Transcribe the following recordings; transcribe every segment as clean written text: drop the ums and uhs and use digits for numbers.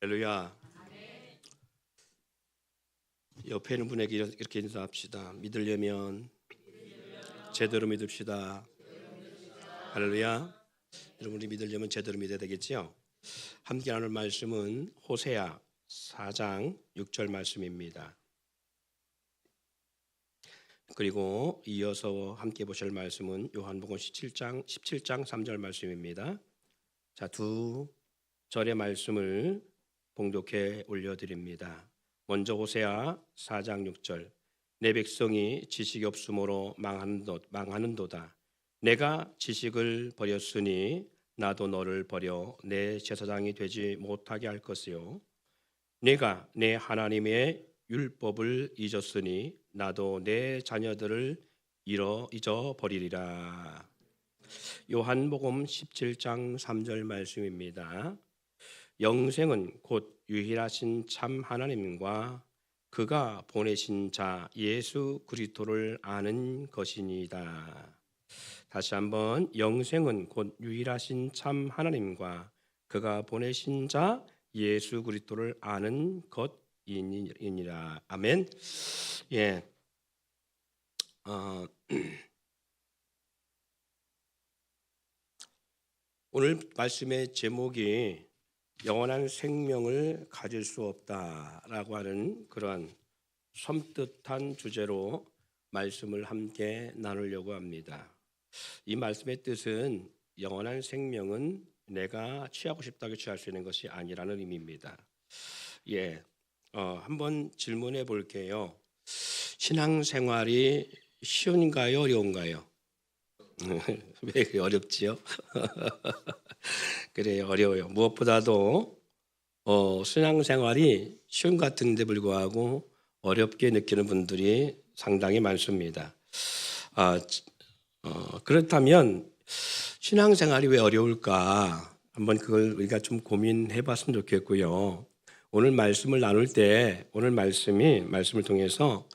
할렐루야. 옆에 있는 분에게 이렇게 인사합시다. 믿으려면 제대로 믿읍시다. 할렐루야. 여러분이 믿으려면 제대로 믿어야 되겠죠? 함께 나눌 말씀은 호세아 4장 6절 말씀입니다. 그리고 이어서 함께 보실 말씀은 요한복음 17장 3절 말씀입니다. 자, 두 절의 말씀을 봉독해 올려드립니다. 먼저 호세아 4장 6절. 내 백성이 지식이 없으므로 망하는도다. 내가 지식을 버렸으니 나도 너를 버려 내 제사장이 되지 못하게 할 것이요. 내가 내 하나님의 율법을 잊었으니 나도 내 자녀들을 잊어버리리라. 요한복음 17장 3절 말씀입니다. 영생은 곧 유일하신 참 하나님과 그가 보내신 자 예수 그리스도를 아는 것이니이다. 다시 한번, 영생은 곧 유일하신 참 하나님과 그가 보내신 자 예수 그리스도를 아는 것이니라. 아멘. 예. 오늘 말씀의 제목이 영원한 생명을 가질 수 없다라고 하는 그러한 섬뜩한 주제로 말씀을 함께 나누려고 합니다. 이 말씀의 뜻은 영원한 생명은 내가 취하고 싶다고 취할 수 있는 것이 아니라는 의미입니다. 예, 한번 질문해 볼게요. 신앙생활이 쉬운가요, 어려운가요? 왜 어렵지요? 그래요, 어려워요. 무엇보다도 신앙생활이 쉬운 것 같은데 불구하고 어렵게 느끼는 분들이 상당히 많습니다. 그렇다면 신앙생활이 왜 어려울까? 한번 그걸 우리가 좀 고민해 봤으면 좋겠고요. 오늘 말씀을 나눌 때 오늘 말씀을 통해서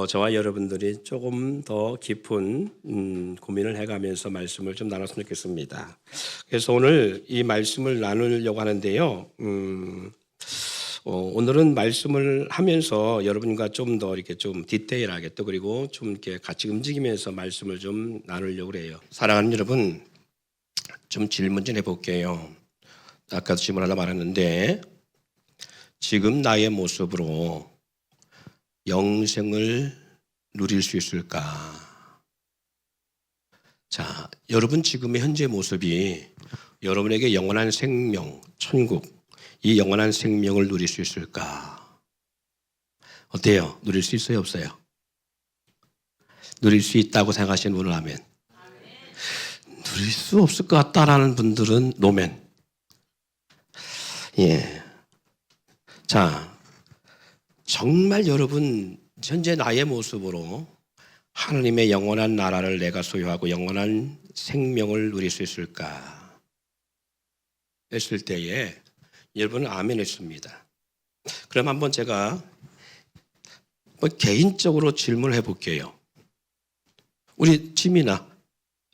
저와 여러분들이 조금 더 깊은 고민을 해가면서 말씀을 좀 나눴으면 좋겠습니다. 그래서 오늘 이 말씀을 나누려고 하는데요. 오늘은 말씀을 하면서 여러분과 좀 더 이렇게 좀 디테일하게 또 그리고 좀 이렇게 같이 움직이면서 말씀을 좀 나누려고 그래요. 사랑하는 여러분, 좀 질문 좀 해볼게요. 아까도 질문 하나 말했는데, 지금 나의 모습으로 영생을 누릴 수 있을까? 자, 여러분 지금의 현재 모습이 여러분에게 영원한 생명, 천국, 이 영원한 생명을 누릴 수 있을까? 어때요? 누릴 수 있어요, 없어요? 누릴 수 있다고 생각하시는 분은 아멘. 누릴 수 없을 것 같다라는 분들은 노멘. 예. 자, 정말 여러분 현재 나의 모습으로 하나님의 영원한 나라를 내가 소유하고 영원한 생명을 누릴 수 있을까? 했을 때에 여러분은 아멘 했습니다. 그럼 한번 제가 개인적으로 질문해 볼게요. 우리 지민아,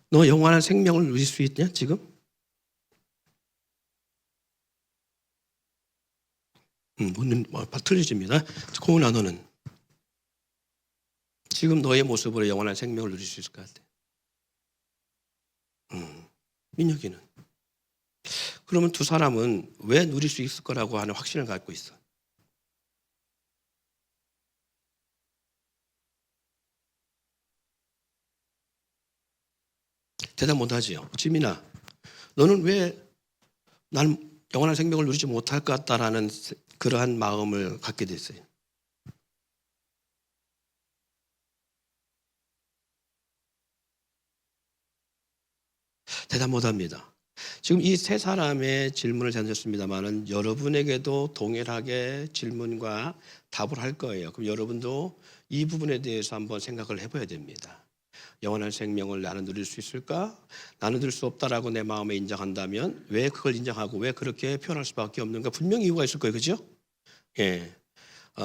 너 영원한 생명을 누릴 수 있냐 지금? 틀리집니다. 고은아, 너는 지금 너의 모습으로 영원한 생명을 누릴 수 있을 것 같아? 민혁이는? 그러면 두 사람은 왜 누릴 수 있을 거라고 하는 확신을 갖고 있어? 대답 못하지요. 지민아, 너는 왜 난 영원한 생명을 누리지 못할 것 같다라는 그러한 마음을 갖게 됐어요? 대답 못합니다. 지금 이 세 사람의 질문을 던졌습니다만은 여러분에게도 동일하게 질문과 답을 할 거예요. 그럼 여러분도 이 부분에 대해서 한번 생각을 해봐야 됩니다. 영원한 생명을 나는 누릴 수 있을까? 나는 누릴 수 없다라고 내 마음에 인정한다면 왜 그걸 인정하고 왜 그렇게 표현할 수밖에 없는가? 분명히 이유가 있을 거예요. 그죠? 예.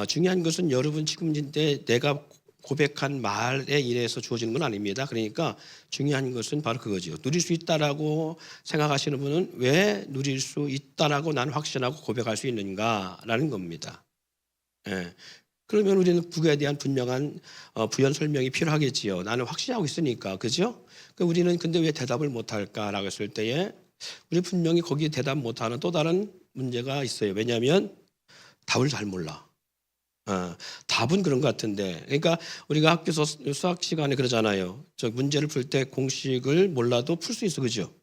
중요한 것은 여러분 지금 내가 고백한 말에 인해서 주어지는 건 아닙니다. 그러니까 중요한 것은 바로 그거죠. 누릴 수 있다라고 생각하시는 분은 왜 누릴 수 있다라고 나는 확신하고 고백할 수 있는가라는 겁니다. 예. 그러면 우리는 그거에 대한 분명한 부연 설명이 필요하겠지요. 나는 확신하고 있으니까, 그죠? 우리는 근데 왜 대답을 못할까라고 했을 때에 우리 분명히 거기에 대답 못하는 또 다른 문제가 있어요. 왜냐하면 답을 잘 몰라. 답은 그런 것 같은데, 그러니까 우리가 학교에서 수학 시간에 그러잖아요. 저 문제를 풀 때 공식을 몰라도 풀 수 있어, 그죠?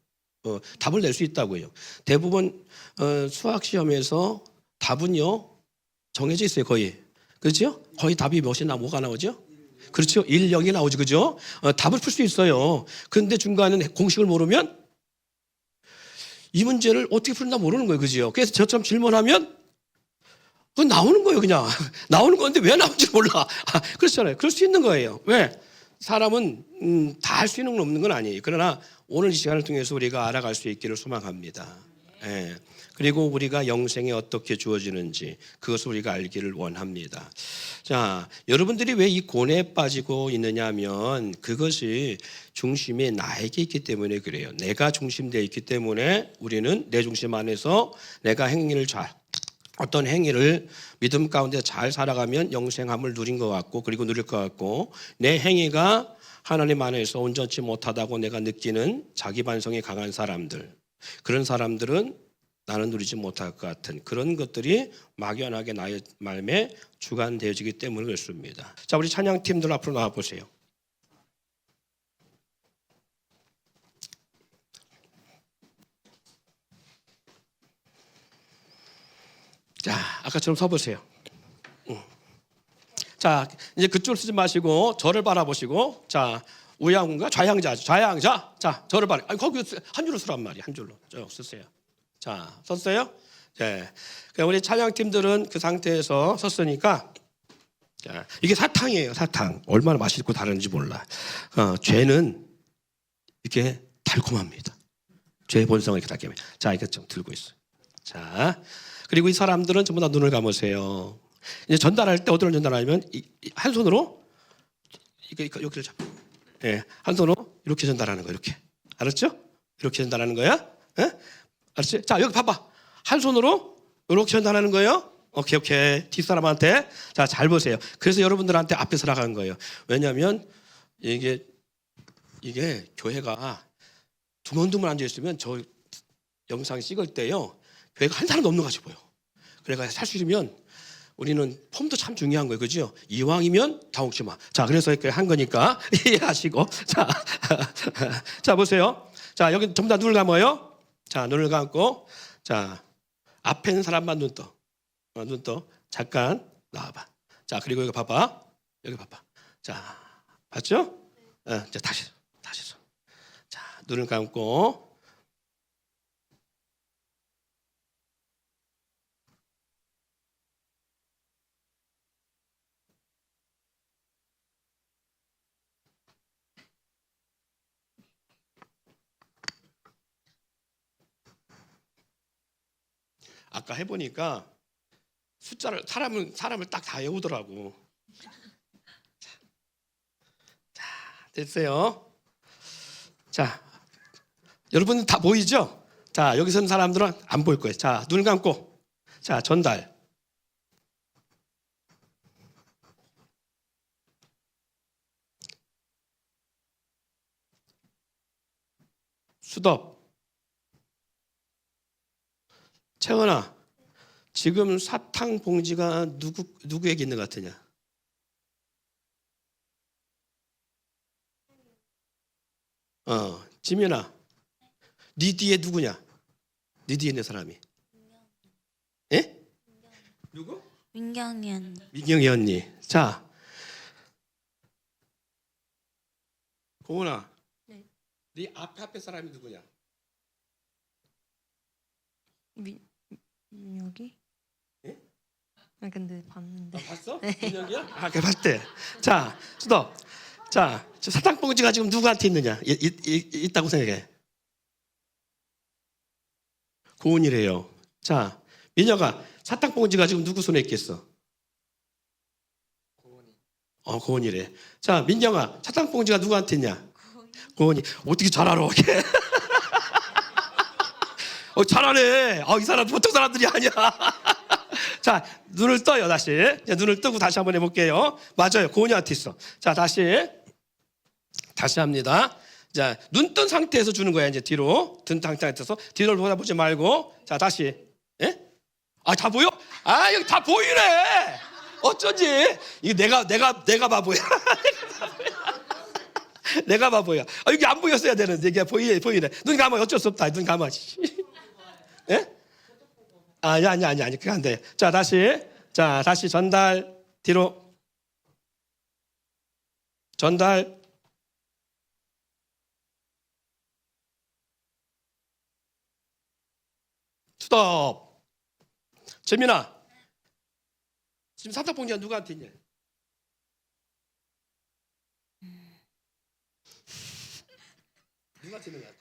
답을 낼 수 있다고요. 대부분 수학 시험에서 답은요 정해져 있어요, 거의. 그렇죠? 거의 답이 뭐가 나오죠? 그렇죠. 1, 0이 나오죠. 그죠? 답을 풀 수 있어요. 그런데 중간에 공식을 모르면 이 문제를 어떻게 푸는가 모르는 거예요. 그죠? 그래서 저처럼 질문하면 그건 나오는 거예요, 그냥. 나오는 건데 왜 나오는지 몰라. 그렇잖아요. 그럴 수 있는 거예요. 왜? 사람은 다 할 수 있는 건 없는 건 아니에요. 그러나 오늘 이 시간을 통해서 우리가 알아갈 수 있기를 소망합니다. 예. 그리고 우리가 영생에 어떻게 주어지는지 그것을 우리가 알기를 원합니다. 자, 여러분들이 왜 이 고뇌에 빠지고 있느냐 하면 그것이 중심이 나에게 있기 때문에 그래요. 내가 중심되어 있기 때문에 우리는 내 중심 안에서 내가 어떤 행위를 믿음 가운데 잘 살아가면 영생함을 누린 것 같고 그리고 누릴 것 같고 내 행위가 하나님 안에서 온전치 못하다고 내가 느끼는 자기 반성이 강한 사람들 그런 사람들은 나는 누리지 못할 것 같은 그런 것들이 막연하게 나의 마음에 주관되어지기 때문에 그렇습니다. 자, 우리 찬양팀들 앞으로 나와 보세요. 자, 아까처럼 서보세요. 자, 이제 그쪽을 쓰지 마시고 저를 바라보시고 자, 우양과 좌양자. 자, 저를 바라. 거기 한 줄로 쓰란 말이야. 한 줄로. 쭉 쓰세요. 자, 썼어요? 네. 우리 찬양팀들은 그 상태에서 섰으니까 자, 이게 사탕이에요. 사탕. 얼마나 맛있고 다른지 몰라. 죄는 이렇게 달콤합니다. 죄의 본성을 이렇게 달콤해. 자, 이거 좀 들고 있어요. 자, 그리고 이 사람들은 전부 다 눈을 감으세요. 이제 전달할 때 어디로 전달하냐면 한 손으로 여기를 잡고, 예, 한 손으로 이렇게 전달하는 거예요. 이렇게 알았죠? 이렇게 전달하는 거야. 예? 알았지? 자, 여기 봐봐. 한 손으로 이렇게 전달하는 거예요. 오케이. 뒷사람한테 자, 잘 보세요. 그래서 여러분들한테 앞에 서라간 거예요. 왜냐하면 이게 교회가 두문두문 앉아 있으면 저 영상 찍을 때요. 교회가 한 사람도 없는 것 같이 보여. 그래서 사실이면 우리는 폼도 참 중요한 거예요. 그죠? 이왕이면 당혹지 마. 자, 그래서 이렇게 한 거니까 이해하시고. 자, 자, 보세요. 자, 여기 전부 다 눈을 감아요. 자, 눈을 감고. 자, 앞에 있는 사람만 눈 떠. 눈 떠. 잠깐 나와봐. 자, 그리고 여기 봐봐. 여기 봐봐. 자, 봤죠? 자, 다시. 자, 눈을 감고. 아까 해보니까 숫자를 사람을 딱 다 외우더라고. 자, 됐어요. 자, 여러분 다 보이죠? 자, 여기 선 사람들은 안 보일 거예요. 자, 눈 감고. 자, 전달. 수덥. 채원아, 지금 사탕 봉지가 누구에게 있는 것 같으냐? 지민아, 네 뒤에 누구냐? 네 뒤에 있는 사람이. 예? 누구? 민경이 언니. 민경이 언니. 자, 고은아, 네 앞에 사람이 누구냐? 여기? 예? 근데 봤는데. 봤어? 민경이야? 그래 봤대. 자, 수도. 자, 저 사탕 봉지가 지금 누구한테 있느냐? 있다고 생각해. 고은이래요. 자, 민혁아, 사탕 봉지가 지금 누구 손에 있겠어? 고은이래. 자, 민경아, 사탕 봉지가 누구한테 있냐? 고은이. 어떻게 잘 알아? 잘하네. 이 사람 보통 사람들이 아니야. 자, 눈을 떠요, 다시. 눈을 뜨고 다시 한번 해볼게요. 맞아요. 고은이한테 있어. 자, 다시 합니다. 자, 눈 뜬 상태에서 주는 거야, 이제 뒤로. 든 상태에서. 뒤를 돌아보지 말고. 자, 다시. 예? 다 보여? 여기 다 보이네. 어쩐지. 이거 내가 바보야. 내가 바보야. 여기 안 보였어야 되는데. 이게 보이네. 눈 감아. 어쩔 수 없다. 눈 감아. 예? 아니. 그게 안 돼. 자, 다시 전달. 뒤로. 전달. 스톱. 재민아, 지금 사탕 봉지가 누구한테 있냐? 누구한테 있는 것 같아?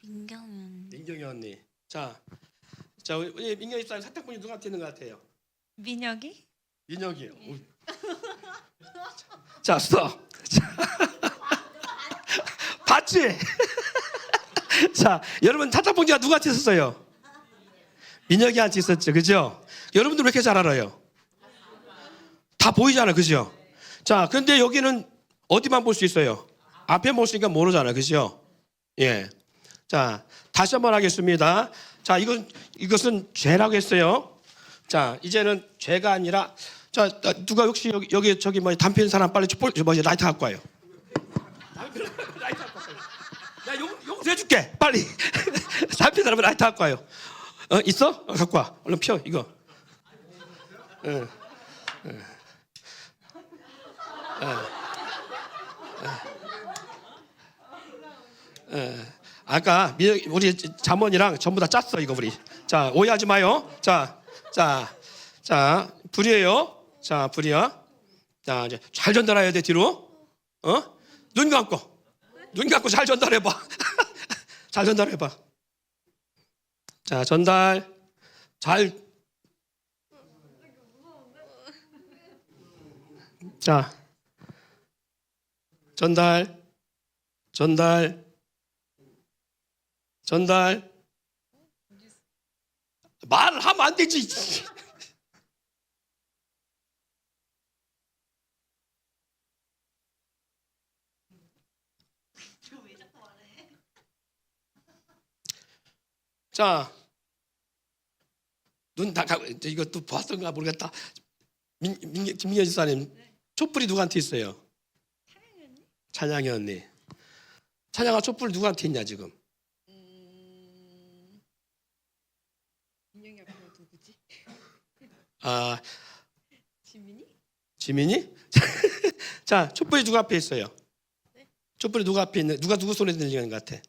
민경이 언니. 민경이 언니. 자, 우리 민경이 입사님 사탕 봉지 누구한테 있는 것 같아요? 민혁이? 민혁이요. 자, 스톱. 봤지? 자, 여러분 사탕 봉지가 누구한테 있었어요? 민혁이한테 있었죠, 그죠? 여러분들 왜 이렇게 잘 알아요? 다 보이잖아, 그죠? 자, 근데 여기는 어디만 볼 수 있어요? 앞에 못 쓰니까 모르잖아, 그죠? 예. 자, 다시 한번 하겠습니다. 자, 이것은 죄라고 했어요. 자, 이제는 죄가 아니라, 자, 누가 혹시 여기 저기 담배 피는 사람 빨리 라이터 갖고 와요. 라이터 갖고 와요. 나 용서해줄게, 빨리. 담배 피는 사람 라이터 갖고 와요. 있어? 갖고 와. 얼른 펴, 이거. 아까 우리 자문이랑 전부 다 짰어, 이거 우리. 자, 오해하지 마요. 자, 불이에요. 자, 불이야. 자, 이제 잘 전달해야 돼, 뒤로. 눈 감고 잘 전달해봐. 잘 전달해봐. 자, 전달. 자, 전달. 말을 하면 안 되지. 자, 눈 다 가고, 이것도 봤던가 모르겠다. 김민경 지사님, 촛불이 누구한테 있어요? 찬양이 언니. 찬양아, 촛불 누구한테 있냐 지금? 민영이 앞으로 누구지? 지민이? 자, 촛불이 누구 앞에 있어요? 네? 촛불이 누구 앞에 있는? 누구 손에 들리는 것 같아?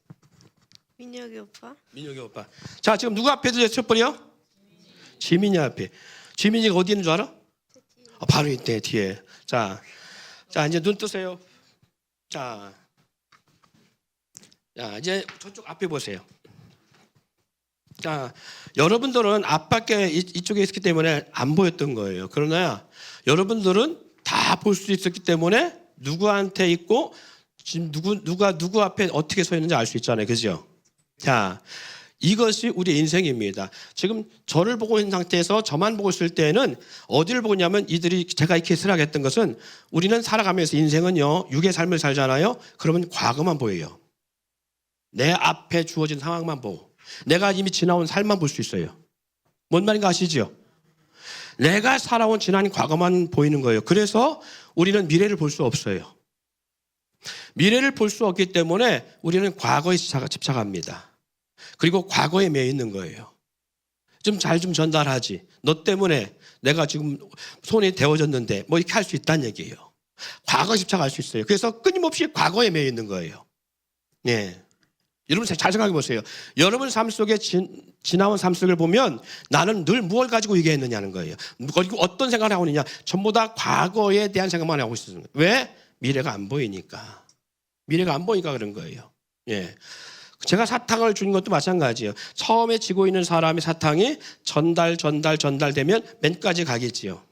민혁이 오빠? 민혁이 오빠. 자, 지금 누구 앞에 들려 촛불이요? 지민이 앞에. 지민이가 어디 있는 줄 알아? 바로 이때 뒤에. 자, 이제 눈 뜨세요. 자, 이제 저쪽 앞에 보세요. 자, 여러분들은 앞밖에 이쪽에 있었기 때문에 안 보였던 거예요. 그러나 여러분들은 다 볼 수 있었기 때문에 누구한테 있고 지금 누구 앞에 어떻게 서 있는지 알 수 있잖아요, 그죠? 자, 이것이 우리 인생입니다. 지금 저를 보고 있는 상태에서 저만 보고 있을 때는 어디를 보고 있냐면 제가 이렇게 슬하겠던 것은 우리는 살아가면서 인생은요, 육의 삶을 살잖아요. 그러면 과거만 보여요. 내 앞에 주어진 상황만 보고 내가 이미 지나온 삶만 볼 수 있어요. 뭔 말인가 아시죠? 내가 살아온 지난 과거만 보이는 거예요. 그래서 우리는 미래를 볼 수 없어요. 미래를 볼 수 없기 때문에 우리는 과거에 집착합니다. 그리고 과거에 매여 있는 거예요. 좀 잘 좀 전달하지. 너 때문에 내가 지금 손이 데워졌는데 뭐 이렇게 할 수 있다는 얘기예요. 과거에 집착할 수 있어요. 그래서 끊임없이 과거에 매여 있는 거예요. 네. 여러분 잘 생각해 보세요. 여러분 삶 속에 지나온 삶 속을 보면 나는 늘 무엇을 가지고 얘기했느냐는 거예요. 그리고 어떤 생각을 하고 있느냐. 전부 다 과거에 대한 생각만 하고 있어요. 왜? 미래가 안 보이니까. 미래가 안 보이니까 그런 거예요. 예. 제가 사탕을 준 것도 마찬가지예요. 처음에 지고 있는 사람의 사탕이 전달되면 맨까지 가겠지요.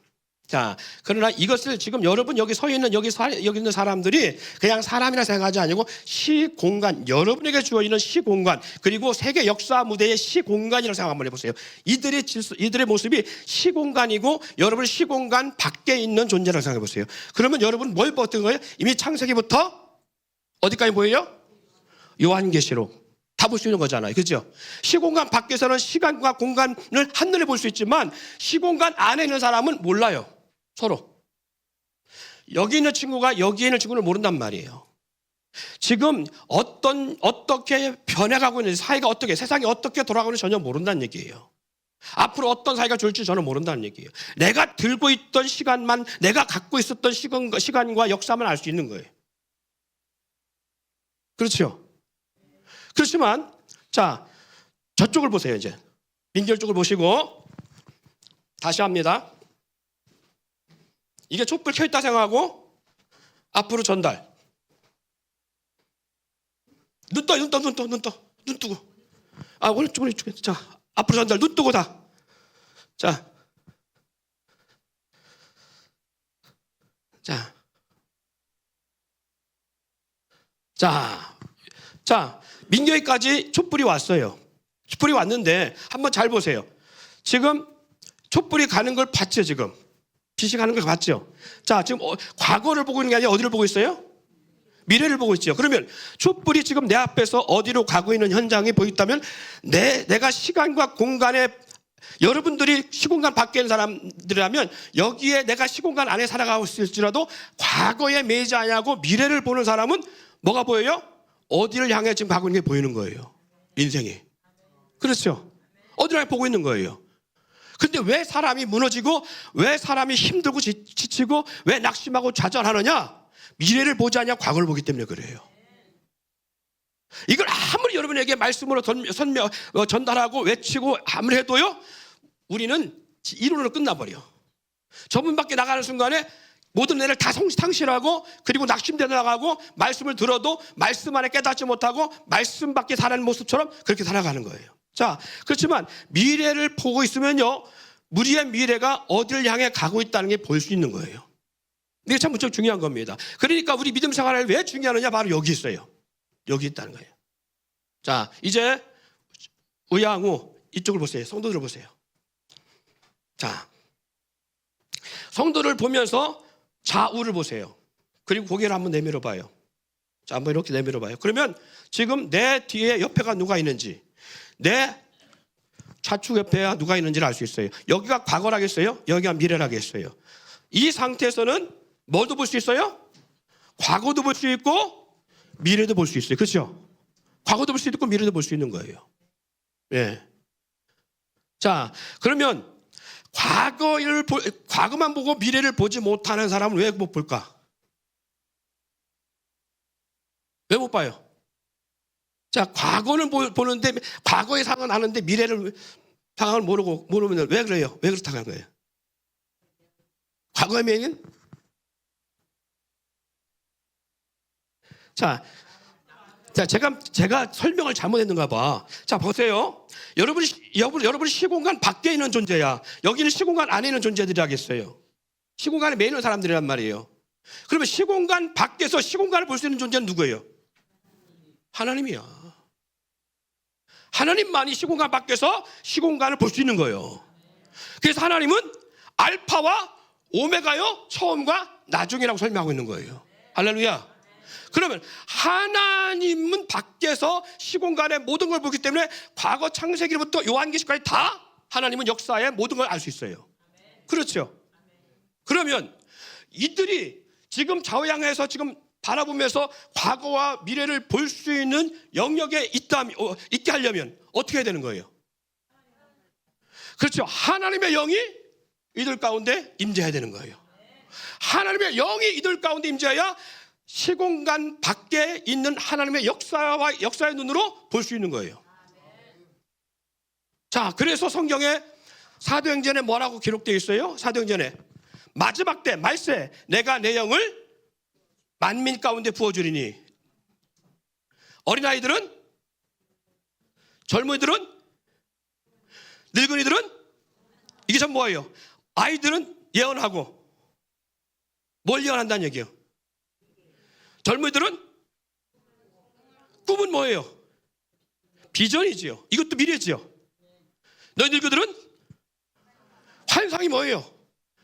자, 그러나 이것을 지금 여러분 여기 서 있는 여기 있는 사람들이 그냥 사람이라 생각하지 아니고 시공간, 여러분에게 주어 있는 시공간, 그리고 세계 역사 무대의 시공간이라고 생각 한번 해보세요. 이들의 모습이 시공간이고 여러분 시공간 밖에 있는 존재라고 생각해 보세요. 그러면 여러분 뭘 봤던 거예요? 이미 창세기부터 어디까지 보여요? 요한계시록. 다 볼 수 있는 거잖아요. 그죠? 시공간 밖에서는 시간과 공간을 한눈에 볼 수 있지만 시공간 안에 있는 사람은 몰라요. 서로. 여기 있는 친구가 여기에 있는 친구를 모른단 말이에요. 지금 어떻게 변해가고 있는지, 사회가 어떻게, 세상이 어떻게 돌아가고 있는지 전혀 모른다는 얘기예요. 앞으로 어떤 사회가 좋을지 저는 모른다는 얘기예요. 내가 들고 있던 시간만, 내가 갖고 있었던 시간과 역사만 알 수 있는 거예요. 그렇죠? 그렇지만, 자, 저쪽을 보세요, 이제. 민결 쪽을 보시고, 다시 합니다. 이게 촛불 켜있다 생각하고, 앞으로 전달. 눈 뜨고. 아, 오른쪽으로 이쪽에. 자, 앞으로 전달. 눈 뜨고 다. 자. 민교회까지 촛불이 왔어요. 촛불이 왔는데 한번 잘 보세요. 지금 촛불이 가는 걸 봤죠, 지금. 빛이 가는 걸 봤죠. 자, 지금 과거를 보고 있는 게 아니라 어디를 보고 있어요? 미래를 보고 있죠. 그러면 촛불이 지금 내 앞에서 어디로 가고 있는 현장이 보였다면 내가 시간과 공간에 여러분들이 시공간 밖에 있는 사람들이라면 여기에 내가 시공간 안에 살아가고 있을지라도 과거에 매이지 않냐고 미래를 보는 사람은 뭐가 보여요? 어디를 향해 지금 가고 있는 게 보이는 거예요. 인생이. 그렇죠? 어디를 향해 보고 있는 거예요. 근데 왜 사람이 무너지고 왜 사람이 힘들고 지치고 왜 낙심하고 좌절하느냐? 미래를 보지 않냐 과거를 보기 때문에 그래요. 이걸 아무리 여러분에게 말씀으로 전달하고 외치고 아무리 해도요, 우리는 이론으로 끝나버려. 저문 밖에 나가는 순간에 모든 애를 다 상실하고 그리고 낙심되어 나가고 말씀을 들어도 말씀 안에 깨닫지 못하고 말씀 밖에 살아가는 모습처럼 그렇게 살아가는 거예요. 자, 그렇지만 미래를 보고 있으면요, 우리의 미래가 어디를 향해 가고 있다는 게 보일 수 있는 거예요. 이게 참 무척 중요한 겁니다. 그러니까 우리 믿음 생활을 왜 중요하느냐? 바로 여기 있어요. 여기 있다는 거예요. 자, 이제 우양우 이쪽을 보세요. 성도들을 보세요. 자, 성도를 보면서 좌우를 보세요. 그리고 고개를 한번 내밀어 봐요. 자, 한번 이렇게 내밀어 봐요. 그러면 지금 내 뒤에 옆에가 누가 있는지, 내 좌측 옆에가 누가 있는지를 알 수 있어요. 여기가 과거라겠어요? 여기가 미래라겠어요? 이 상태에서는 뭐도 볼 수 있어요? 과거도 볼 수 있고 미래도 볼 수 있어요. 그렇죠? 과거도 볼 수 있고 미래도 볼 수 있는 거예요. 예. 자, 그러면 과거만 보고 미래를 보지 못하는 사람은 왜 못 볼까? 왜 못 봐요? 자, 과거는 보는데 과거의 상황은 아는데 미래를 상황을 모르면 왜 그래요? 왜 그렇다고 하는 거예요? 과거의 명은? 자, 제가 설명을 잘못했는가 봐. 자, 보세요. 여러분이 시공간 밖에 있는 존재야. 여기는 시공간 안에 있는 존재들이 하겠어요. 시공간에 매이는 사람들이란 말이에요. 그러면 시공간 밖에서 시공간을 볼 수 있는 존재는 누구예요? 하나님이야. 하나님만이 시공간 밖에서 시공간을 볼 수 있는 거예요. 그래서 하나님은 알파와 오메가요, 처음과 나중이라고 설명하고 있는 거예요. 할렐루야. 그러면 하나님은 밖에서 시공간의 모든 걸 보기 때문에 과거 창세기부터 요한계시까지 다 하나님은 역사의 모든 걸 알 수 있어요. 그렇죠? 그러면 이들이 지금 좌우향해서 지금 바라보면서 과거와 미래를 볼 수 있는 영역에 있게 하려면 어떻게 해야 되는 거예요? 그렇죠. 하나님의 영이 이들 가운데 임재해야 되는 거예요. 하나님의 영이 이들 가운데 임재해야 시공간 밖에 있는 하나님의 역사의 눈으로 볼 수 있는 거예요. 자, 그래서 성경에 사도행전에 뭐라고 기록되어 있어요? 사도행전에 마지막 때 말세 내가 내 영을 만민 가운데 부어주리니 어린아이들은, 젊은이들은, 늙은이들은, 이게 전 뭐예요? 아이들은 예언하고 뭘 예언한다는 얘기예요? 젊은이들은 꿈은 뭐예요? 비전이지요. 이것도 미래지요. 너희들은 환상이 뭐예요?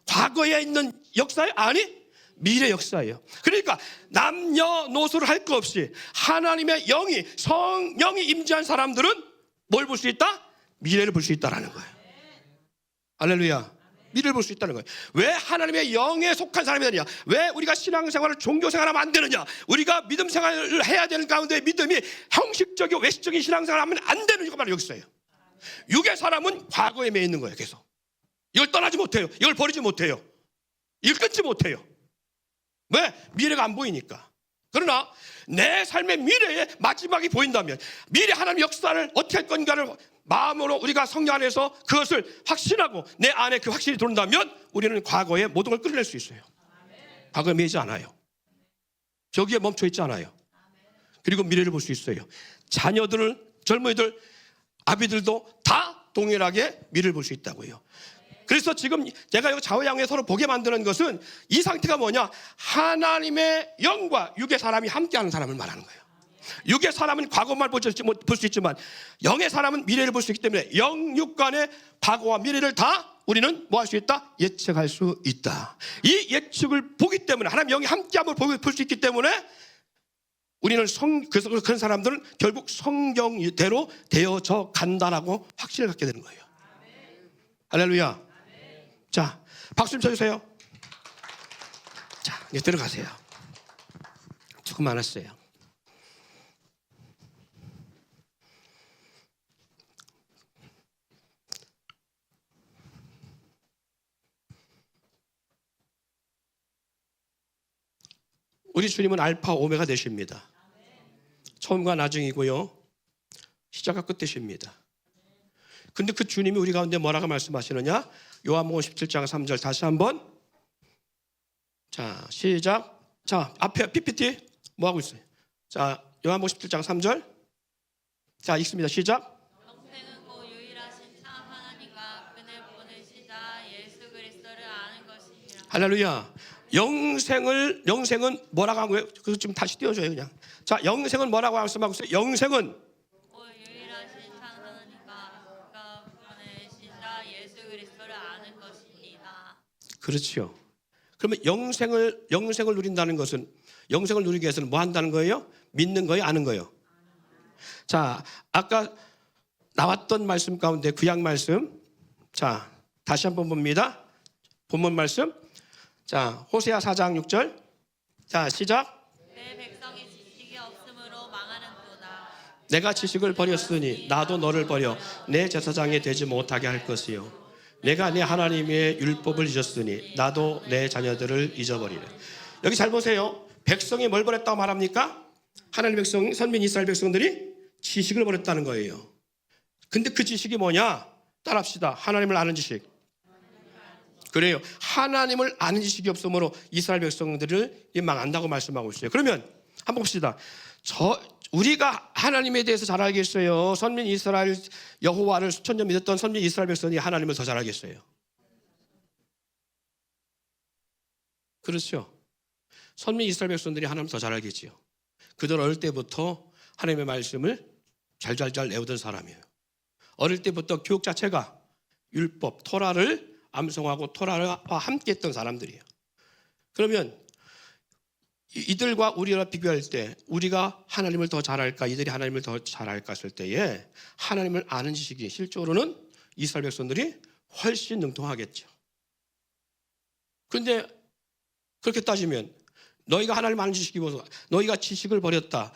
과거에 있는 역사에 아니 미래 역사예요. 그러니까 남녀노소를 할 것 없이 하나님의 영이 성령이 임재한 사람들은 뭘 볼 수 있다? 미래를 볼 수 있다라는 거예요. 할렐루야. 미래를 볼 수 있다는 거예요. 왜 하나님의 영에 속한 사람이 되느냐? 왜 우리가 신앙생활을 종교생활하면 안 되느냐? 우리가 믿음생활을 해야 되는 가운데 믿음이 형식적이고 외식적인 신앙생활을 하면 안 되는 이유가 바로 여기 있어요. 육의 사람은 과거에 매 있는 거예요. 계속 이걸 떠나지 못해요. 이걸 버리지 못해요. 이걸 끊지 못해요. 왜? 미래가 안 보이니까. 그러나 내 삶의 미래의 마지막이 보인다면 미래 하나님의 역사를 어떻게 할 건가를 마음으로 우리가 성령 안에서 그것을 확신하고 내 안에 그 확신이 들어온다면 우리는 과거의 모든 걸 끌어낼 수 있어요. 과거에 매이지 않아요. 저기에 멈춰 있지 않아요. 그리고 미래를 볼 수 있어요. 자녀들을, 젊은이들, 아비들도 다 동일하게 미래를 볼 수 있다고요. 그래서 지금 제가 여기 좌우양에 서로 보게 만드는 것은 이 상태가 뭐냐? 하나님의 영과 육의 사람이 함께하는 사람을 말하는 거예요. 육의 사람은 과거만 볼 수 있지만 영의 사람은 미래를 볼 수 있기 때문에 영, 육 간의 과거와 미래를 다 우리는 뭐 할 수 있다? 예측할 수 있다. 이 예측을 보기 때문에 하나님 영이 함께함을 볼 수 있기 때문에 우리는 그래서 그런 사람들은 결국 성경대로 되어져 간다라고 확신을 갖게 되는 거예요. 할렐루야. 자, 박수 좀 쳐주세요. 자, 이제 들어가세요. 조금 많았어요. 우리 주님은 알파 오메가 되십니다. 처음과 나중이고요. 시작과 끝 되십니다. 근데 그 주님이 우리 가운데 뭐라고 말씀하시느냐? 요한복음 17장 3절 다시 한번. 자, 시작. 자, 앞에 PPT 뭐 하고 있어요? 자, 요한복음 17장 3절. 자, 읽습니다. 시작. 영생은 곧 유일하신 참 하나님과 그를 보내시자 예수 그리스도를 아는 것이니라. 할렐루야. 영생은 뭐라고 한 거예요? 그거 좀 다시 띄워줘요, 그냥. 자, 영생은 뭐라고 말씀하고 있어요? 영생은 곧 유일하신 참 하나님과 그가 보내시자 예수 그리스도를 아는 것이니라. 그렇죠. 그러면 영생을 누린다는 것은 영생을 누리기 위해서는 뭐 한다는 거예요? 믿는 거예요? 아는 거예요? 자, 아까 나왔던 말씀 가운데 구약 말씀. 자, 다시 한번 봅니다. 본문 말씀. 자, 호세아 4장 6절. 자, 시작. 내 백성이 지식이 없으므로 망하는도다. 내가 지식을 버렸으니 나도 너를 버려 내 제사장이 되지 못하게 할 것이요. 내가 내 하나님의 율법을 잊었으니 나도 내 자녀들을 잊어버리래. 여기 잘 보세요. 백성이 뭘 버렸다고 말합니까? 하나님 백성, 선민 이스라엘 백성들이 지식을 버렸다는 거예요. 근데 그 지식이 뭐냐? 따라합시다. 하나님을 아는 지식. 그래요. 하나님을 아는 지식이 없으므로 이스라엘 백성들을 망한다고 말씀하고 있어요. 그러면 한번 봅시다. 우리가 하나님에 대해서 잘 알겠어요? 선민 이스라엘 여호와를 수천 년 믿었던 선민 이스라엘 백성이 하나님을 더 잘 알겠어요? 그렇죠. 선민 이스라엘 백성들이 하나님을 더 잘 알겠지요. 그들 어릴 때부터 하나님의 말씀을 잘 외우던 사람이에요. 어릴 때부터 교육 자체가 율법, 토라를 암송하고 토라와 함께 했던 사람들이에요. 그러면 이들과 우리와 비교할 때 우리가 하나님을 더 잘할까, 이들이 하나님을 더 잘할까 했을 때에 하나님을 아는 지식이 실제로는 이스라엘 백성들이 훨씬 능통하겠죠. 그런데 그렇게 따지면 너희가 하나님 아는 지식이 뭐서 너희가 지식을 버렸다.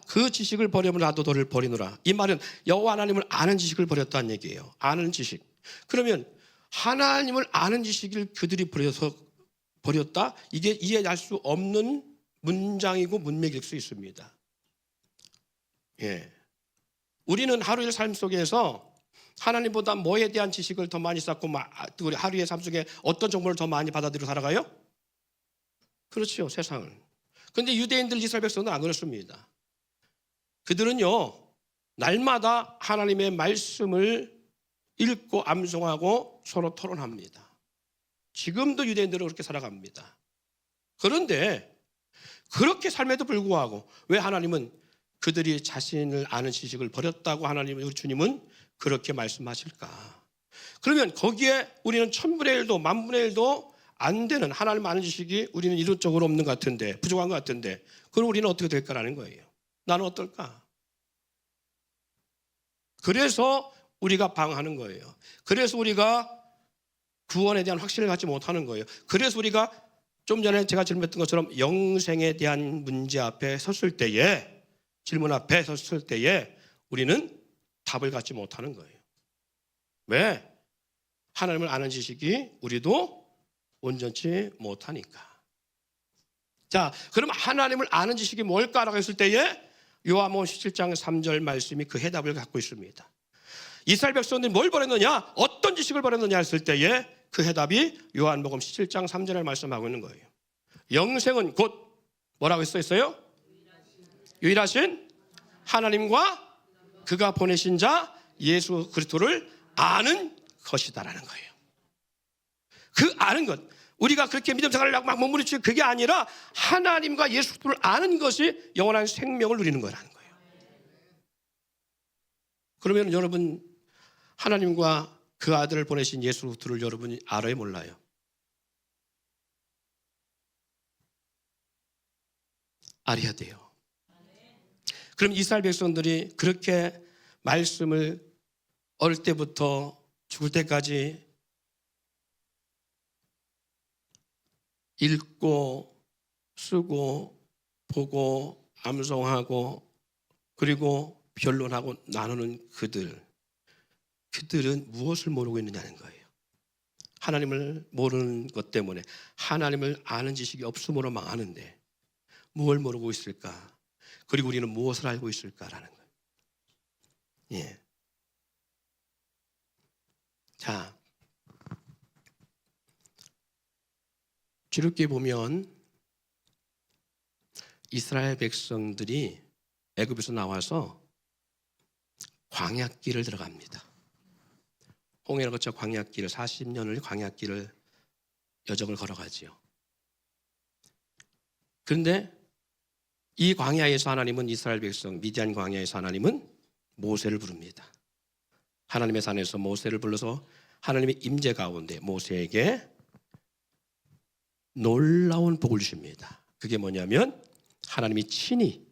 그 지식을 버리면 나도 너를 버리노라. 이 말은 여호와 하나님을 아는 지식을 버렸다는 얘기예요. 아는 지식. 그러면 하나님을 아는 지식을 그들이 버렸다? 이게 이해할 수 없는 문장이고 문맥일 수 있습니다. 예. 우리는 하루의 삶 속에서 하나님보다 뭐에 대한 지식을 더 많이 쌓고 우리 하루의 삶 속에 어떤 정보를 더 많이 받아들여 살아가요? 그렇죠, 세상을. 그런데 유대인들 이스라엘 백성은 안 그렇습니다. 그들은요, 날마다 하나님의 말씀을 읽고 암송하고 서로 토론합니다. 지금도 유대인들은 그렇게 살아갑니다. 그런데 그렇게 삶에도 불구하고 왜 하나님은 그들이 자신을 아는 지식을 버렸다고 하나님 우리 주님은 그렇게 말씀하실까? 그러면 거기에 우리는 1000분의 1도 10,000분의 1도 안 되는 하나님 아는 지식이 우리는 이론적으로 없는 것 같은데 부족한 것 같은데 그럼 우리는 어떻게 될까라는 거예요. 나는 어떨까? 그래서 우리가 방황하는 거예요. 그래서 우리가 구원에 대한 확신을 갖지 못하는 거예요. 그래서 우리가 좀 전에 제가 질문했던 것처럼 영생에 대한 문제 앞에 섰을 때에 질문 앞에 섰을 때에 우리는 답을 갖지 못하는 거예요. 왜? 하나님을 아는 지식이 우리도 온전치 못하니까. 자, 그럼 하나님을 아는 지식이 뭘까라고 했을 때에 요한복음 17장 3절 말씀이 그 해답을 갖고 있습니다. 이스라엘 백성들이 뭘 버렸느냐? 어떤 지식을 버렸느냐 했을 때에 그 해답이 요한복음 17장 3절에 말씀하고 있는 거예요. 영생은 곧 뭐라고 써 있어요? 유일하신 하나님과 그가 보내신 자 예수 그리스도를 아는 것이다라는 거예요. 그 아는 것, 우리가 그렇게 믿음 생활을 하고 막 몸부림치고 그게 아니라 하나님과 예수 그리스도를 아는 것이 영원한 생명을 누리는 거라는 거예요. 그러면 여러분 하나님과 그 아들을 보내신 예수 그리스도를 여러분이 알아요, 몰라요? 알아야 돼요. 그럼 이스라엘 백성들이 그렇게 말씀을 어릴 때부터 죽을 때까지 읽고 쓰고 보고 암송하고 그리고 변론하고 나누는 그들은 무엇을 모르고 있느냐는 거예요. 하나님을 모르는 것 때문에 하나님을 아는 지식이 없음으로 망하는데 무엇을 모르고 있을까? 그리고 우리는 무엇을 알고 있을까라는 거예요. 예. 자, 주력기에 보면 이스라엘 백성들이 애굽에서 나와서 광야길을 들어갑니다. 홍해를 거쳐 광야길을 40년을 광야길을 여정을 걸어가지요. 그런데 이 광야에서 하나님은 이스라엘 백성 미디안 광야에서 하나님은 모세를 부릅니다. 하나님의 산에서 모세를 불러서 하나님의 임재 가운데 모세에게 놀라운 복을 주십니다. 그게 뭐냐면 하나님이 친히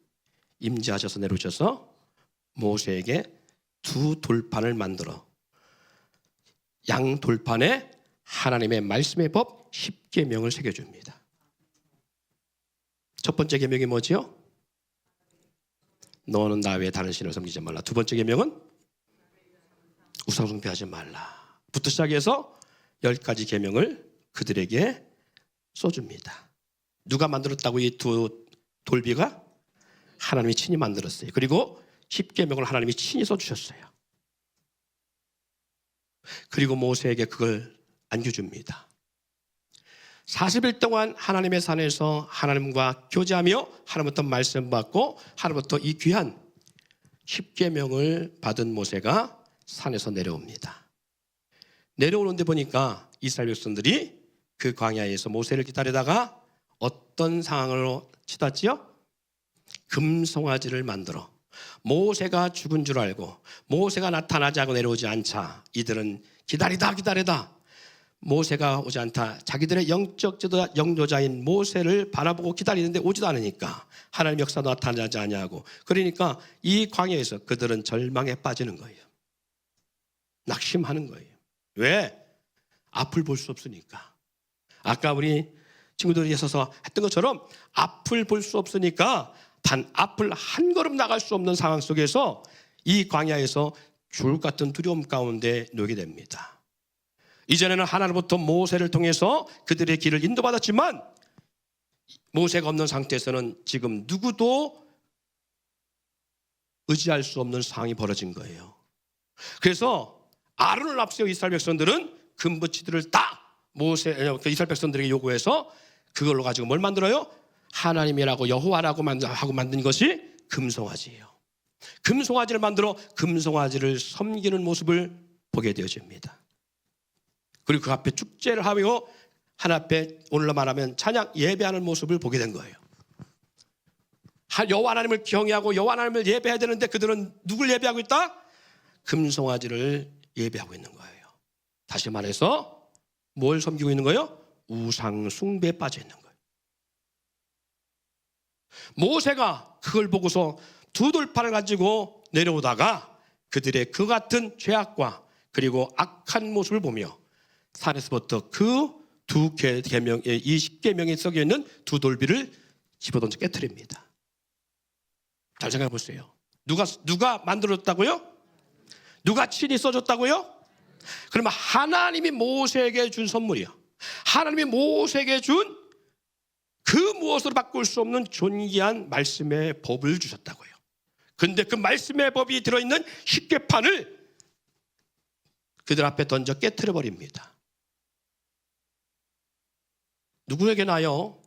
임재하셔서 내려오셔서 모세에게 두 돌판을 만들어 양 돌판에 하나님의 말씀의 법 10계명을 새겨줍니다. 첫 번째 계명이 뭐지요? 너는 나 외에 다른 신을 섬기지 말라. 두 번째 계명은 우상 숭배하지 말라. 부터 시작해서 10가지 계명을 그들에게 써줍니다. 누가 만들었다고 이 두 돌비가? 하나님이 친히 만들었어요. 그리고 10계명을 하나님이 친히 써주셨어요. 그리고 모세에게 그걸 안겨줍니다. 40일 동안 하나님의 산에서 하나님과 교제하며 하나님부터 말씀 받고 하나님부터 이 귀한 10계명을 받은 모세가 산에서 내려옵니다. 내려오는데 보니까 이스라엘 백성들이 그 광야에서 모세를 기다리다가 어떤 상황으로 치닫지요? 금송아지를 만들어 모세가 죽은 줄 알고 모세가 나타나지 않고 내려오지 않자 이들은 기다리다 모세가 오지 않다. 자기들의 영적 지도자, 영도자인 모세를 바라보고 기다리는데 오지도 않으니까 하나님 역사도 나타나지 않냐고. 그러니까 이 광야에서 그들은 절망에 빠지는 거예요. 낙심하는 거예요. 왜? 앞을 볼 수 없으니까. 아까 우리 친구들이 있어서 했던 것처럼 앞을 볼 수 없으니까 단 앞을 한 걸음 나갈 수 없는 상황 속에서 이 광야에서 죽을 것 같은 두려움 가운데 놓이게 됩니다. 이전에는 하나님부터 모세를 통해서 그들의 길을 인도받았지만 모세가 없는 상태에서는 지금 누구도 의지할 수 없는 상황이 벌어진 거예요. 그래서 아론을 앞세워 이스라엘 백성들은 금붙이들을 다 이스라엘 백성들에게 요구해서 그걸로 가지고 뭘 만들어요? 하나님이라고 여호와라고 만든 것이 금송아지예요. 금송아지를 만들어 금송아지를 섬기는 모습을 보게 되어집니다. 그리고 그 앞에 축제를 하며 하나님 앞에 오늘로 말하면 찬양 예배하는 모습을 보게 된 거예요. 여호와 하나님을 경외하고 여호와 하나님을 예배해야 되는데 그들은 누굴 예배하고 있다? 금송아지를 예배하고 있는 거예요. 다시 말해서 뭘 섬기고 있는 거예요? 우상 숭배에 빠져 있는 거예요. 모세가 그걸 보고서 두 돌판을 가지고 내려오다가 그들의 그 같은 죄악과 그리고 악한 모습을 보며 산에서부터 그 두 계명의 이 10계명에 썩여 있는 두 돌비를 집어던져 깨트립니다. 잘 생각해 보세요. 누가 만들었다고요? 누가 친히 써줬다고요? 그러면 하나님이 모세에게 준 선물이요. 하나님이 모세에게 준 그 무엇으로 바꿀 수 없는 존귀한 말씀의 법을 주셨다고요. 그런데 그 말씀의 법이 들어있는 십계판을 그들 앞에 던져 깨트려 버립니다. 누구에게 나요?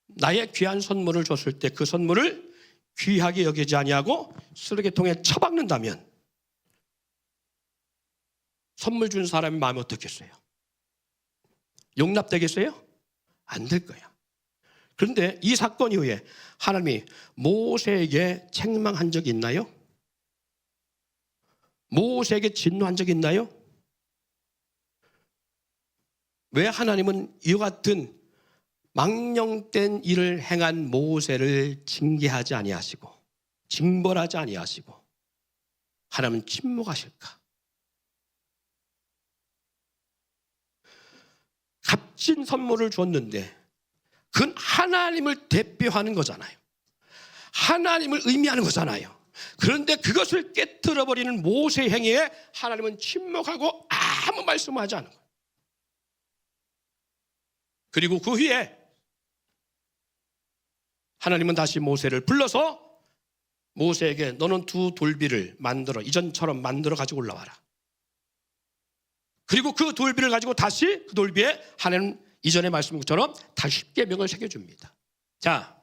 나의 귀한 선물을 줬을 때 그 선물을 귀하게 여기지 아니하고 쓰레기통에 처박는다면 선물 준 사람의 마음이 어떻겠어요? 용납되겠어요? 안 될 거야. 그런데 이 사건 이후에 하나님이 모세에게 책망한 적이 있나요? 모세에게 진노한 적이 있나요? 왜 하나님은 이와 같은 망령된 일을 행한 모세를 징계하지 아니하시고 징벌하지 아니하시고 하나님은 침묵하실까? 값진 선물을 줬는데 그건 하나님을 대표하는 거잖아요. 하나님을 의미하는 거잖아요. 그런데 그것을 깨트려버리는 모세의 행위에 하나님은 침묵하고 아무 말씀을 하지 않은 거예요. 그리고 그 후에 하나님은 다시 모세를 불러서 모세에게 너는 두 돌비를 만들어 이전처럼 만들어 가지고 올라와라. 그리고 그 돌비를 가지고 다시 그 돌비에 하나님 이전에 말씀한 것처럼 다시 십계명을 새겨줍니다. 자,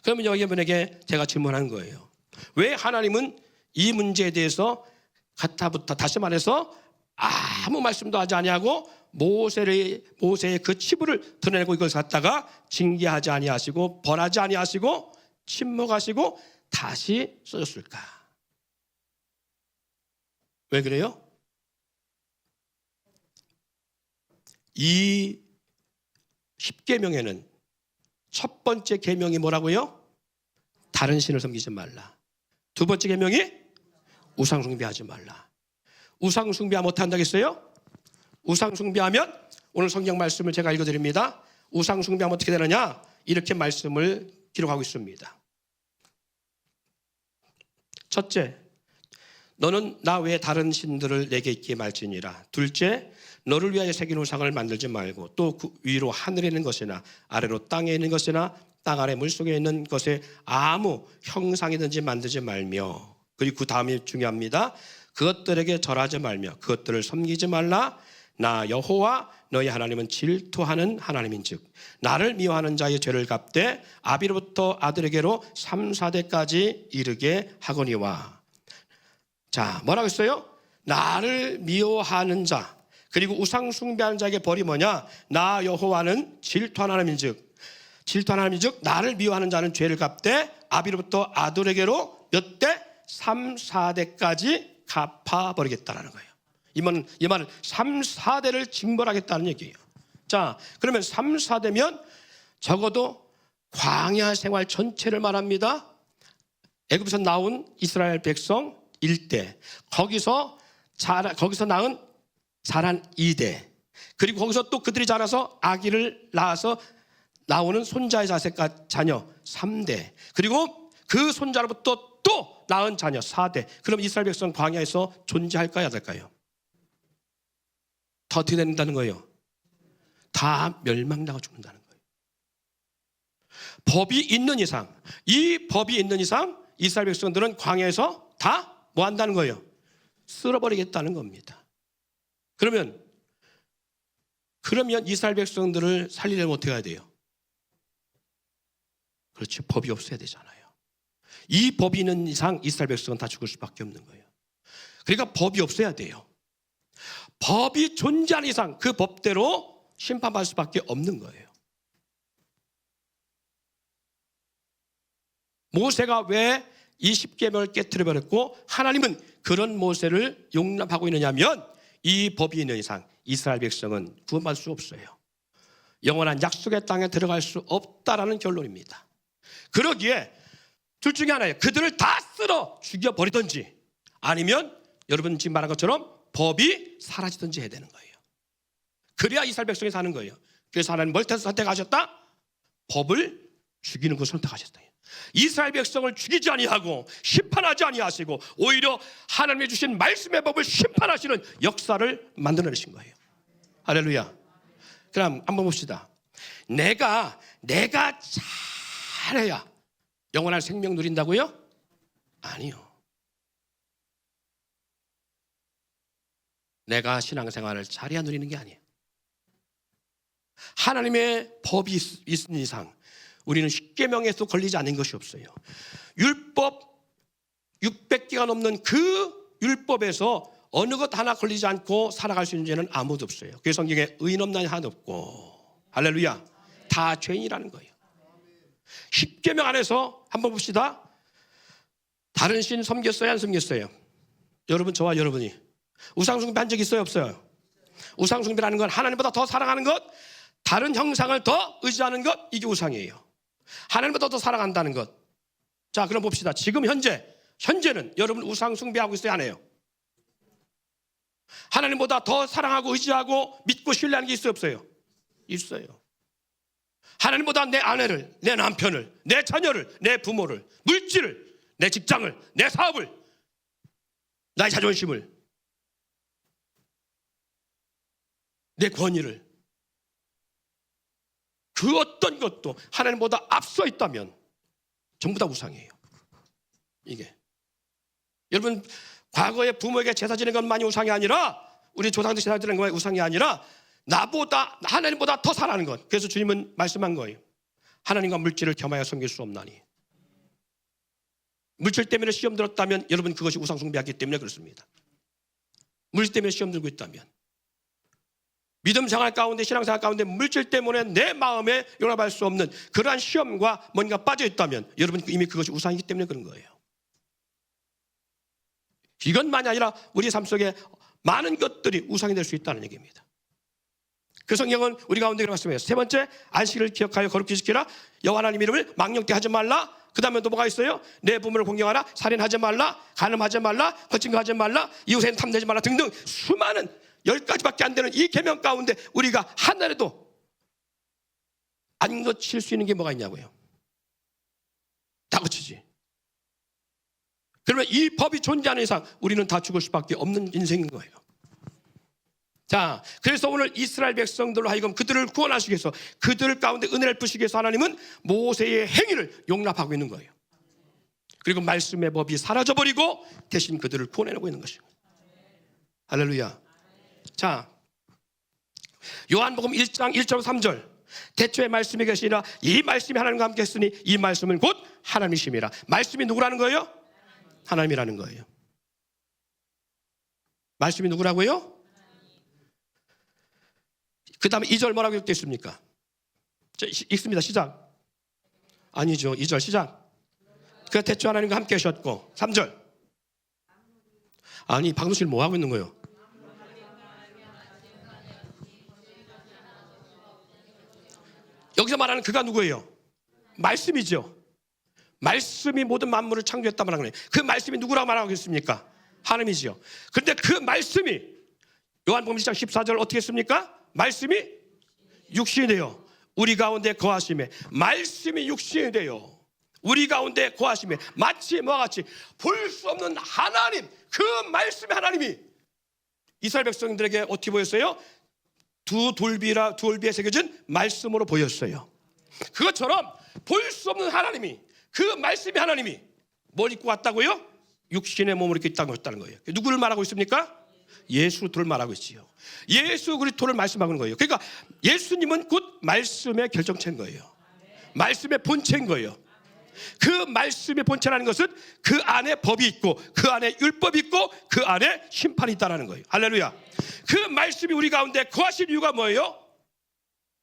그러면 여러분에게 제가 질문한 거예요. 왜 하나님은 이 문제에 대해서 가타부터 다시 말해서 아무 말씀도 하지 아니하고 모세의 그 치부를 드러내고 이걸 갖다가 징계하지 아니하시고 벌하지 아니하시고 침묵하시고 다시 써줬을까? 왜 그래요? 이 10계명에는 첫 번째 계명이 뭐라고요? 다른 신을 섬기지 말라. 두 번째 계명이 우상 숭배하지 말라. 우상 숭배하면 어떻게 한다겠어요? 우상 숭배하면 오늘 성경 말씀을 제가 읽어드립니다. 우상 숭배하면 어떻게 되느냐? 이렇게 말씀을 기록하고 있습니다. 첫째, 너는 나 외에 다른 신들을 내게 있게 말지니라. 둘째, 너를 위하여 새긴 우상을 만들지 말고 또 그 위로 하늘에 있는 것이나 아래로 땅에 있는 것이나 땅 아래 물속에 있는 것에 아무 형상이든지 만들지 말며 그리고 그 다음이 중요합니다. 그것들에게 절하지 말며 그것들을 섬기지 말라. 나 여호와 너희 하나님은 질투하는 하나님인즉 나를 미워하는 자의 죄를 갚되 아비로부터 아들에게로 3, 4대까지 이르게 하거니와. 자, 뭐라고 했어요? 나를 미워하는 자 그리고 우상 숭배하는 자에게 벌이 뭐냐? 나 여호와는 질투하는 하나님인즉 질투하는 하나님인즉 나를 미워하는 자는 죄를 갚되 아비로부터 아들에게로 몇 대? 3, 4대까지 갚아버리겠다라는 거예요. 이 말은 3, 4대를 징벌하겠다는 얘기예요. 자, 그러면 3, 4대면 적어도 광야 생활 전체를 말합니다. 애굽에서 나온 이스라엘 백성 1대, 거기서 낳은 자란 2대, 그리고 거기서 또 그들이 자라서 아기를 낳아서 나오는 손자의 자녀 3대, 그리고 그 손자로부터 또 낳은 자녀 4대. 그럼 이스라엘 백성 광야에서 존재할까요? 안 할까요? 다 어떻게 된다는 거예요? 다 멸망당하고 죽는다는 거예요. 법이 있는 이상, 이 법이 있는 이상 이스라엘 백성들은 광야에서 다 뭐 한다는 거예요? 쓸어버리겠다는 겁니다. 그러면 이스라엘 백성들을 살리려면 어떻게 해야 돼요? 그렇죠. 법이 없어야 되잖아요. 이 법이 있는 이상 이스라엘 백성은 다 죽을 수밖에 없는 거예요. 그러니까 법이 없어야 돼요. 법이 존재하는 이상 그 법대로 심판받을 수밖에 없는 거예요. 모세가 왜 이 10계명을 깨트려버렸고 하나님은 그런 모세를 용납하고 있느냐면 이 법이 있는 이상 이스라엘 백성은 구원받을 수 없어요. 영원한 약속의 땅에 들어갈 수 없다라는 결론입니다. 그러기에 둘 중에 하나예요. 그들을 다 쓸어 죽여버리든지 아니면 여러분 지금 말한 것처럼 법이 사라지든지 해야 되는 거예요. 그래야 이스라엘 백성이 사는 거예요. 그래서 하나님 뭘 선택하셨다? 법을 죽이는 것을 선택하셨어요. 이스라엘 백성을 죽이지 아니하고 심판하지 아니하시고 오히려 하나님이 주신 말씀의 법을 심판하시는 역사를 만들어내신 거예요. 할렐루야. 그럼 한번 봅시다. 내가 잘해야 영원한 생명 누린다고요? 아니요. 내가 신앙생활을 잘해야 누리는 게 아니에요. 하나님의 법이 있는 이상 우리는 십계명에서 걸리지 않는 것이 없어요. 율법 600개가 넘는 그 율법에서 어느 것 하나 걸리지 않고 살아갈 수 있는 죄는 아무도 없어요. 그래서 성경에 의인 없나니 하나도 없고 할렐루야. 다 죄인이라는 거예요. 십계명 안에서 한번 봅시다. 다른 신 섬겼어요 안 섬겼어요? 여러분 저와 여러분이 우상숭배한 적 있어요 없어요? 우상숭배라는 건 하나님보다 더 사랑하는 것, 다른 형상을 더 의지하는 것, 이게 우상이에요. 하나님보다 더 사랑한다는 것. 자 그럼 봅시다. 지금 현재는 여러분 우상숭배하고 있어요 안 해요? 하나님보다 더 사랑하고 의지하고 믿고 신뢰하는 게 있어요 없어요? 있어요. 하나님보다 내 아내를, 내 남편을, 내 자녀를, 내 부모를, 물질을, 내 직장을, 내 사업을, 나의 자존심을, 내 권위를, 그 어떤 것도 하나님보다 앞서 있다면 전부 다 우상이에요. 이게 여러분 과거에 부모에게 제사 지낸 것만이 우상이 아니라 우리 조상들 제사 지낸 것만이 우상이 아니라 나보다 하나님보다 더 사랑하는 것. 그래서 주님은 말씀한 거예요. 하나님과 물질을 겸하여 섬길 수 없나니. 물질 때문에 시험 들었다면 여러분 그것이 우상 숭배하기 때문에 그렇습니다. 물질 때문에 시험 들고 있다면 믿음 생활 가운데 신앙생활 가운데 물질 때문에 내 마음에 용납할 수 없는 그러한 시험과 뭔가 빠져 있다면 여러분 이미 그것이 우상이기 때문에 그런 거예요. 이것만이 아니라 우리 삶 속에 많은 것들이 우상이 될 수 있다는 얘기입니다. 그 성경은 우리 가운데 이렇게 말씀해요. 세 번째, 안식일을 기억하여 거룩히 지키라. 여호와 하나님 이름을 망령되게 하지 말라. 그 다음에 또 뭐가 있어요? 내 부모를 공경하라. 살인하지 말라. 간음하지 말라. 거짓말하지 말라. 이웃에는 탐내지 말라 등등 수많은 10가지밖에 안 되는 이 계명 가운데 우리가 하나라도 안 거칠 수 있는 게 뭐가 있냐고요? 다 거치지. 그러면 이 법이 존재하는 이상 우리는 다 죽을 수밖에 없는 인생인 거예요. 자, 그래서 오늘 이스라엘 백성들로 하여금 그들을 구원하시기 위해서 그들 가운데 은혜를 부시기 위해서 하나님은 모세의 행위를 용납하고 있는 거예요. 그리고 말씀의 법이 사라져버리고 대신 그들을 구원해내고 있는 것입니다. 할렐루야. 자, 요한복음 1장 1절 3절 대초에 말씀이 계시니라 이 말씀이 하나님과 함께 했으니 이 말씀은 곧 하나님이심이라. 말씀이 누구라는 거예요? 하나님이라는 거예요. 말씀이 누구라고요? 그 다음에 2절 뭐라고 읽고 있습니까? 읽습니다. 시작. 아니죠. 2절 시작. 그 대초 하나님과 함께 하셨고 3절. 아니 박노실 뭐 하고 있는 거예요? 여기서 말하는 그가 누구예요? 말씀이죠. 말씀이 모든 만물을 창조했다 말하는 거예요. 그 말씀이 누구라고 말하고 있습니까? 하나님이지요. 그런데 그 말씀이 요한복음 1장 14절 어떻게 했습니까? 말씀이 육신이 되어 우리 가운데 거하심에 말씀이 육신이 되어 우리 가운데 거하심에 마치 뭐와 같이 볼 수 없는 하나님 그 말씀의 하나님이 이스라엘 백성들에게 어떻게 보였어요? 두 돌비에 새겨진 말씀으로 보였어요. 그것처럼 볼 수 없는 하나님이 그 말씀의 하나님이 뭘 입고 왔다고요? 육신의 몸을 입고 있다고 했다는 거예요. 누구를 말하고 있습니까? 예수 그리스도를 말하고 있지요. 예수 그리스도를 말씀하는 거예요. 그러니까 예수님은 곧 말씀의 결정체인 거예요. 말씀의 본체인 거예요. 그 말씀의 본체라는 것은 그 안에 법이 있고 그 안에 율법이 있고 그 안에 심판이 있다는 거예요. 할렐루야. 그 말씀이 우리 가운데 거하실 이유가 뭐예요?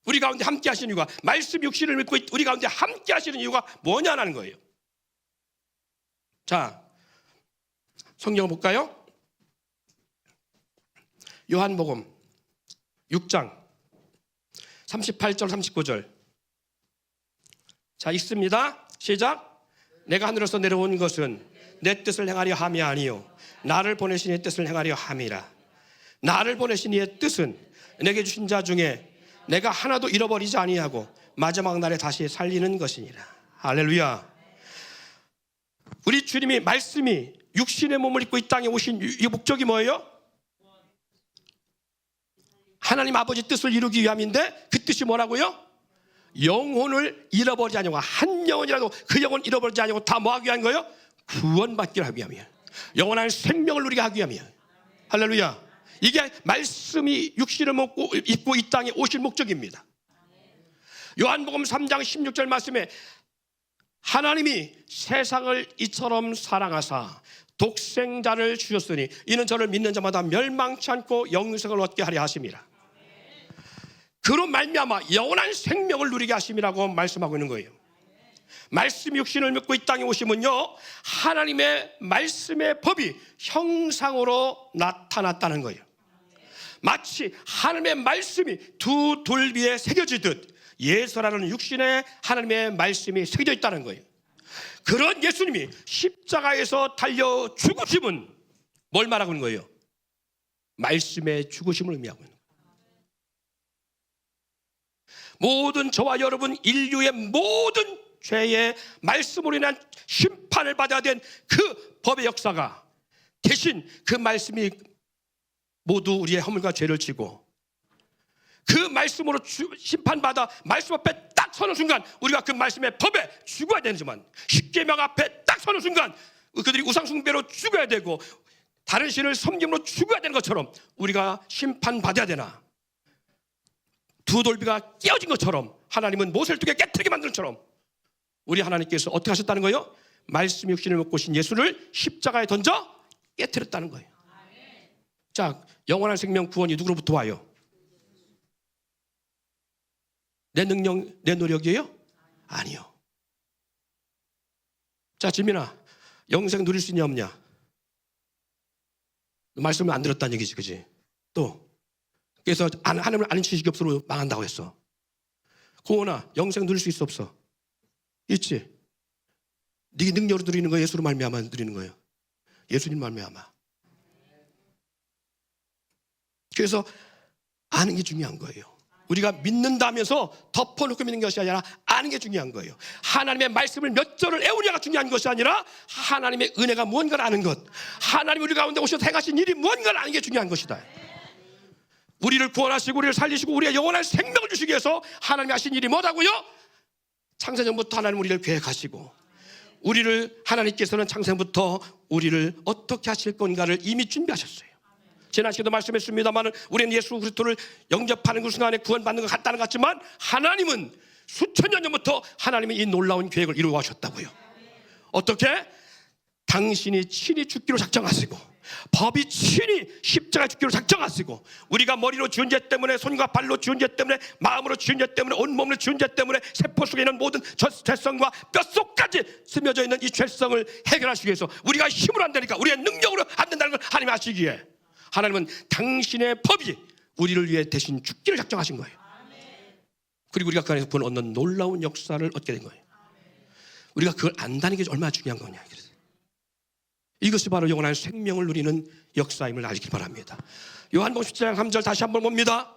우리 가운데 함께 하시는 이유가, 말씀 육신을 믿고 우리 가운데 함께 하시는 이유가 뭐냐는 거예요. 자, 성경을 볼까요? 요한복음 6장 38절 39절. 자, 읽습니다. 시작. 내가 하늘에서 내려온 것은 내 뜻을 행하려 함이 아니요 나를 보내신 이의 뜻을 행하려 함이라. 나를 보내신 이의 뜻은 내게 주신 자 중에 내가 하나도 잃어버리지 아니하고 마지막 날에 다시 살리는 것이니라. 할렐루야. 우리 주님이 말씀이 육신의 몸을 입고 이 땅에 오신 이 목적이 뭐예요? 하나님 아버지 뜻을 이루기 위함인데, 그 뜻이 뭐라고요? 영혼을 잃어버리지 아니하고, 한 영혼이라도 그 영혼 잃어버리지 아니하고 다 뭐 하기 위한 거예요? 구원받기를 하기 위함이에요. 영원한 생명을 누리게 하기 위함이에요. 할렐루야. 이게 말씀이 육신을 입고 이 땅에 오실 목적입니다. 요한복음 3장 16절 말씀에 하나님이 세상을 이처럼 사랑하사 독생자를 주셨으니 이는 저를 믿는 자마다 멸망치 않고 영생을 얻게 하려 하심이라. 그로 말미암아 영원한 생명을 누리게 하심이라고 말씀하고 있는 거예요. 말씀 육신을 믿고 이 땅에 오시면요, 하나님의 말씀의 법이 형상으로 나타났다는 거예요. 마치 하나님의 말씀이 두 돌비에 새겨지듯 예수라는 육신에 하나님의 말씀이 새겨져 있다는 거예요. 그런 예수님이 십자가에서 달려 죽으심은 뭘 말하고 있는 거예요? 말씀의 죽으심을 의미하고 있는 거예요. 모든 저와 여러분 인류의 모든 죄의 말씀으로 인한 심판을 받아야 된 그 법의 역사가 대신 그 말씀이 모두 우리의 허물과 죄를 지고 그 말씀으로 심판받아 말씀 앞에 딱 서는 순간 우리가 그 말씀의 법에 죽어야 되지만, 십계명 앞에 딱 서는 순간 그들이 우상숭배로 죽어야 되고 다른 신을 섬김으로 죽어야 되는 것처럼 우리가 심판받아야 되나, 두 돌비가 깨어진 것처럼 하나님은 못을 두개 깨트리게 만든 것처럼 우리 하나님께서 어떻게 하셨다는 거예요? 말씀 육신을 먹고 오신 예수를 십자가에 던져 깨트렸다는 거예요. 자, 영원한 생명 구원이 누구로부터 와요? 내 능력, 내 노력이에요? 아니요. 자, 지민아, 영생 누릴 수 있냐 없냐? 말씀을 안 들었다는 얘기지, 그지? 또 그래서 하나님을 아는 지식이 없어서 망한다고 했어. 고은아, 영생 누릴 수 있어 없어? 있지. 네 능력으로 누리는 거예요? 예수로 말미암아 누리는 거예요? 예수님 말미암아. 그래서 아는 게 중요한 거예요. 우리가 믿는다면서 덮어놓고 믿는 것이 아니라 아는 게 중요한 거예요. 하나님의 말씀을 몇 절을 외우려가 중요한 것이 아니라 하나님의 은혜가 무언가를 아는 것, 하나님이 우리 가운데 오셔서 행하신 일이 무언가를 아는 게 중요한 것이다. 우리를 구원하시고 우리를 살리시고 우리의 영원한 생명을 주시기 위해서 하나님이 하신 일이 뭐라고요? 창세전부터 하나님 우리를 계획하시고 우리를, 하나님께서는 창세부터 우리를 어떻게 하실 건가를 이미 준비하셨어요. 지난 시간에도 말씀했습니다만 우리는 예수 그리스도를 영접하는 그 순간에 구원받는 것 같다는 것 같지만 하나님은 수천 년 전부터 하나님이 이 놀라운 계획을 이루어 가셨다고요. 어떻게? 당신이 친히 죽기로 작정하시고 법이 친히 십자가 죽기로 작정하시고 우리가 머리로 지은 죄 때문에, 손과 발로 지은 죄 때문에, 마음으로 지은 죄 때문에, 온몸으로 지은 죄 때문에 세포 속에 있는 모든 죄성과 뼛속까지 스며져 있는 이 죄성을 해결하시기 위해서 우리가 힘으로 안 되니까, 우리의 능력으로 안 된다는 걸 하나님이 아시기에 하나님은 당신의 법이 우리를 위해 대신 죽기를 작정하신 거예요. 그리고 우리가 그 안에서 구원 얻는 놀라운 역사를 얻게 된 거예요. 우리가 그걸 안다는 게 얼마나 중요한 거냐. 이것이 바로 영원한 생명을 누리는 역사임을 알기 바랍니다. 요한복음 17장 3절 다시 한번 봅니다.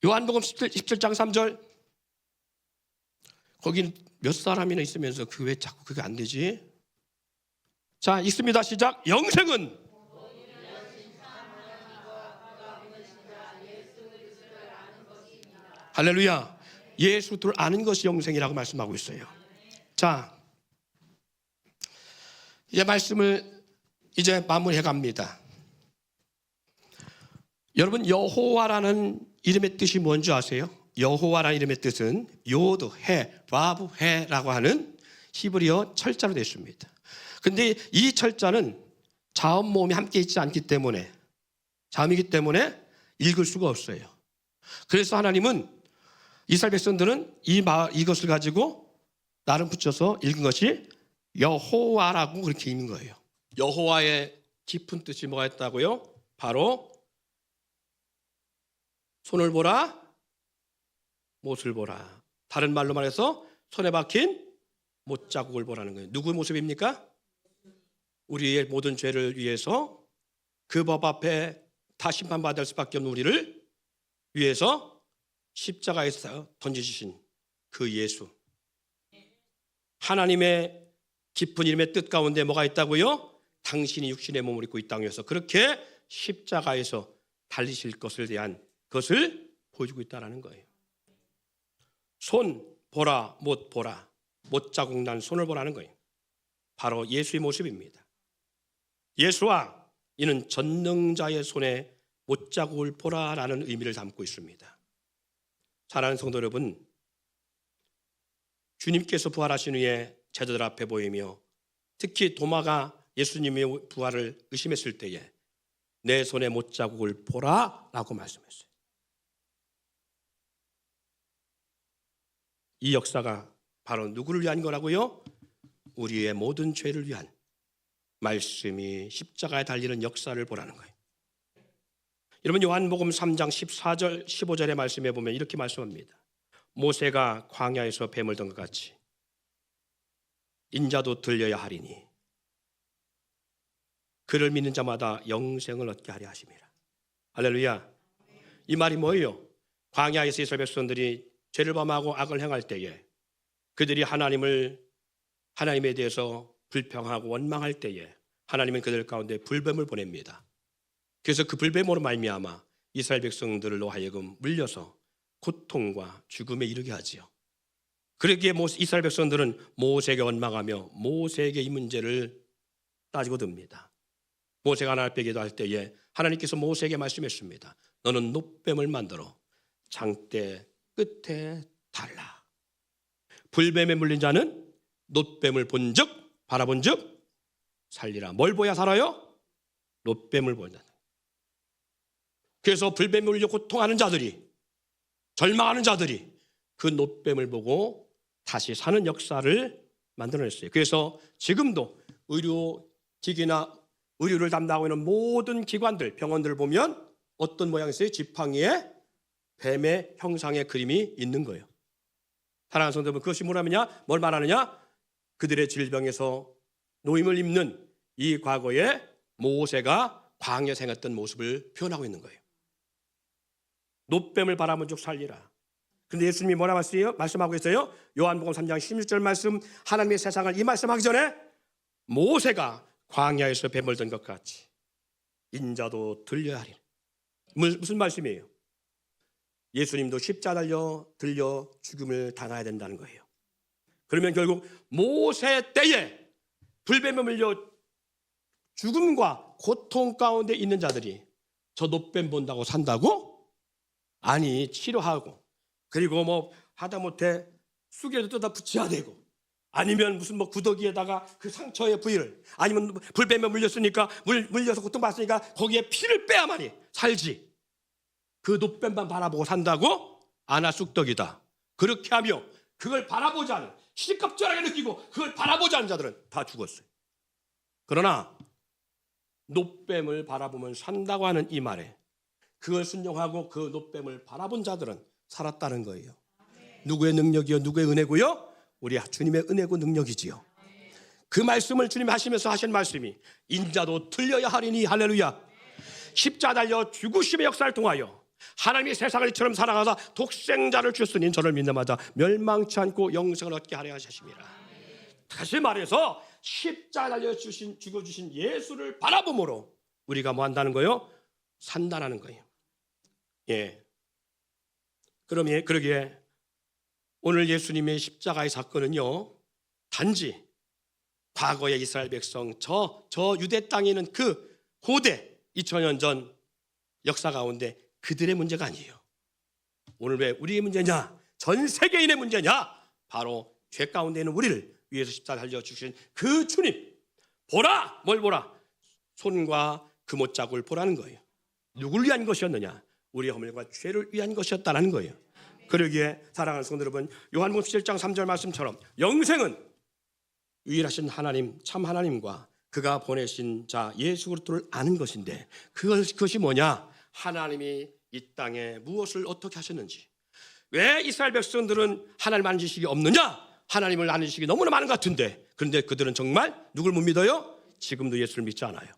요한복음 17장 3절. 거기는 몇 사람이나 있으면서 그 왜 자꾸 그게 안 되지? 자, 읽습니다. 시작. 영생은 할렐루야. 예수를 아는 것이 영생이라고 말씀하고 있어요. 자, 이제 말씀을 이제 마무리해 갑니다. 여러분, 여호와라는 이름의 뜻이 뭔지 아세요? 여호와라는 이름의 뜻은 요드, 해, 바브, 해라고 하는 히브리어 철자로 되어 있습니다. 근데 이 철자는 자음 모음이 함께 있지 않기 때문에, 자음이기 때문에 읽을 수가 없어요. 그래서 하나님은 이스라엘 백성들은 이것을 가지고 나름 붙여서 읽은 것이 여호와라고 그렇게 읽는 거예요. 여호와의 깊은 뜻이 뭐가 있다고요? 바로 손을 보라, 못을 보라. 다른 말로 말해서 손에 박힌 못자국을 보라는 거예요. 누구의 모습입니까? 우리의 모든 죄를 위해서 그 법 앞에 다 심판받을 수밖에 없는 우리를 위해서 십자가에서 던져주신 그 예수. 하나님의 깊은 이름의 뜻 가운데 뭐가 있다고요? 당신이 육신의 몸을 입고 이 땅에서 그렇게 십자가에서 달리실 것을 대한 것을 보여주고 있다는 거예요. 손 보라, 못 보라. 못 자국 난 손을 보라는 거예요. 바로 예수의 모습입니다. 예수와 이는 전능자의 손에 못 자국을 보라라는 의미를 담고 있습니다. 사랑하는 성도 여러분, 주님께서 부활하신 후에 제자들 앞에 보이며 특히 도마가 예수님의 부활을 의심했을 때에 내 손에 못 자국을 보라라고 말씀했어요. 이 역사가 바로 누구를 위한 거라고요? 우리의 모든 죄를 위한 말씀이 십자가에 달리는 역사를 보라는 거예요. 여러분 요한복음 3장 14절 15절의 말씀에 보면 이렇게 말씀합니다. 모세가 광야에서 뱀을 든 것 같이 인자도 들려야 하리니 그를 믿는 자마다 영생을 얻게 하려 하심이라. 할렐루야. 이 말이 뭐예요? 광야에서 이스라엘 백성들이 죄를 범하고 악을 행할 때에 그들이 하나님에 대해서 불평하고 원망할 때에 하나님은 그들 가운데 불뱀을 보냅니다. 그래서 그 불뱀으로 말미암아 이스라엘 백성들로 하여금 물려서 고통과 죽음에 이르게 하지요. 그러기에 이스라엘 백성들은 모세에게 원망하며 모세에게 이 문제를 따지고 듭니다. 모세가 하나님 앞에 기도할 때에 하나님께서 모세에게 말씀했습니다. 너는 놋뱀을 만들어 장대 끝에 달라. 불뱀에 물린 자는 놋뱀을 바라본 즉 살리라. 뭘 보야 살아요? 놋뱀을 본다. 그래서 불뱀에 물려 고통하는 자들이, 절망하는 자들이 그 놋뱀을 보고 다시 사는 역사를 만들어냈어요. 그래서 지금도 의료기기나 의료를 담당하고 있는 모든 기관들, 병원들을 보면 어떤 모양이 있어요? 지팡이에 뱀의 형상의 그림이 있는 거예요. 사랑하는 성도 여러분, 그것이 뭘 말하느냐? 그들의 질병에서 노임을 입는 이 과거에 모세가 광야에 생활했던 모습을 표현하고 있는 거예요. 놋뱀을 바라본 즉 살리라. 그런데 예수님이 뭐라 말씀하고 있어요? 요한복음 3장 16절 말씀, 하나님의 세상을 이 말씀하기 전에 모세가 광야에서 뱀을 든 것 같이 인자도 들려야 하리. 무슨 말씀이에요? 예수님도 십자가 들려 죽음을 당해야 된다는 거예요. 그러면 결국 모세 때에 불뱀에 물려 죽음과 고통 가운데 있는 자들이 저 놋뱀 본다고 산다고? 아니, 치료하고 그리고 뭐 하다못해 쑥에도 뜯어 붙여야 되고 아니면 무슨 구더기에다가 그 상처의 부위를 아니면 불뱀에 물렸으니까 물려서 고통받았으니까 거기에 피를 빼야만이 살지. 그 놋뱀만 바라보고 산다고? 아나 쑥떡이다. 그렇게 하며 그걸 바라보지 않은, 시급절하게 느끼고 그걸 바라보지 않은 자들은 다 죽었어요. 그러나 놋뱀을 바라보면 산다고 하는 이 말에 그걸 순종하고 그 놋뱀을 바라본 자들은 살았다는 거예요. 누구의 능력이요? 누구의 은혜고요? 우리 주님의 은혜고 능력이지요. 그 말씀을 주님이 하시면서 하신 말씀이 인자도 들려야 하리니. 할렐루야. 십자가 달려 죽으심의 역사를 통하여 하나님이 세상을 이처럼 사랑하사 독생자를 주셨으니 저를 믿는 자마다 멸망치 않고 영생을 얻게 하려 하심이라. 다시 말해서 십자가 달려 죽어주신 예수를 바라봄으로 우리가 뭐 한다는 거예요? 산다는 거예요. 예. 그러기에 오늘 예수님의 십자가의 사건은요, 단지 과거의 이스라엘 백성 저 유대 땅에 있는 그 고대 2000년 전 역사 가운데 그들의 문제가 아니에요. 오늘 왜 우리의 문제냐? 전 세계인의 문제냐? 바로 죄 가운데 있는 우리를 위해서 십자가를 달려 주신 그 주님. 보라! 뭘 보라? 손과 그 못자국을 보라는 거예요. 누굴 위한 것이었느냐? 우리의 허물과 죄를 위한 것이었다는 거예요. 그러기에 사랑하는 성도 여러분, 요한복음 7장 3절 말씀처럼 영생은 유일하신 하나님, 참 하나님과 그가 보내신 자 예수 그리스도를 아는 것인데, 그것이 뭐냐? 하나님이 이 땅에 무엇을 어떻게 하셨는지. 왜 이스라엘 백성들은 하나님 아는 지식이 없느냐? 하나님을 아는 지식이 너무나 많은 것 같은데, 그런데 그들은 정말 누굴 못 믿어요? 지금도 예수를 믿지 않아요.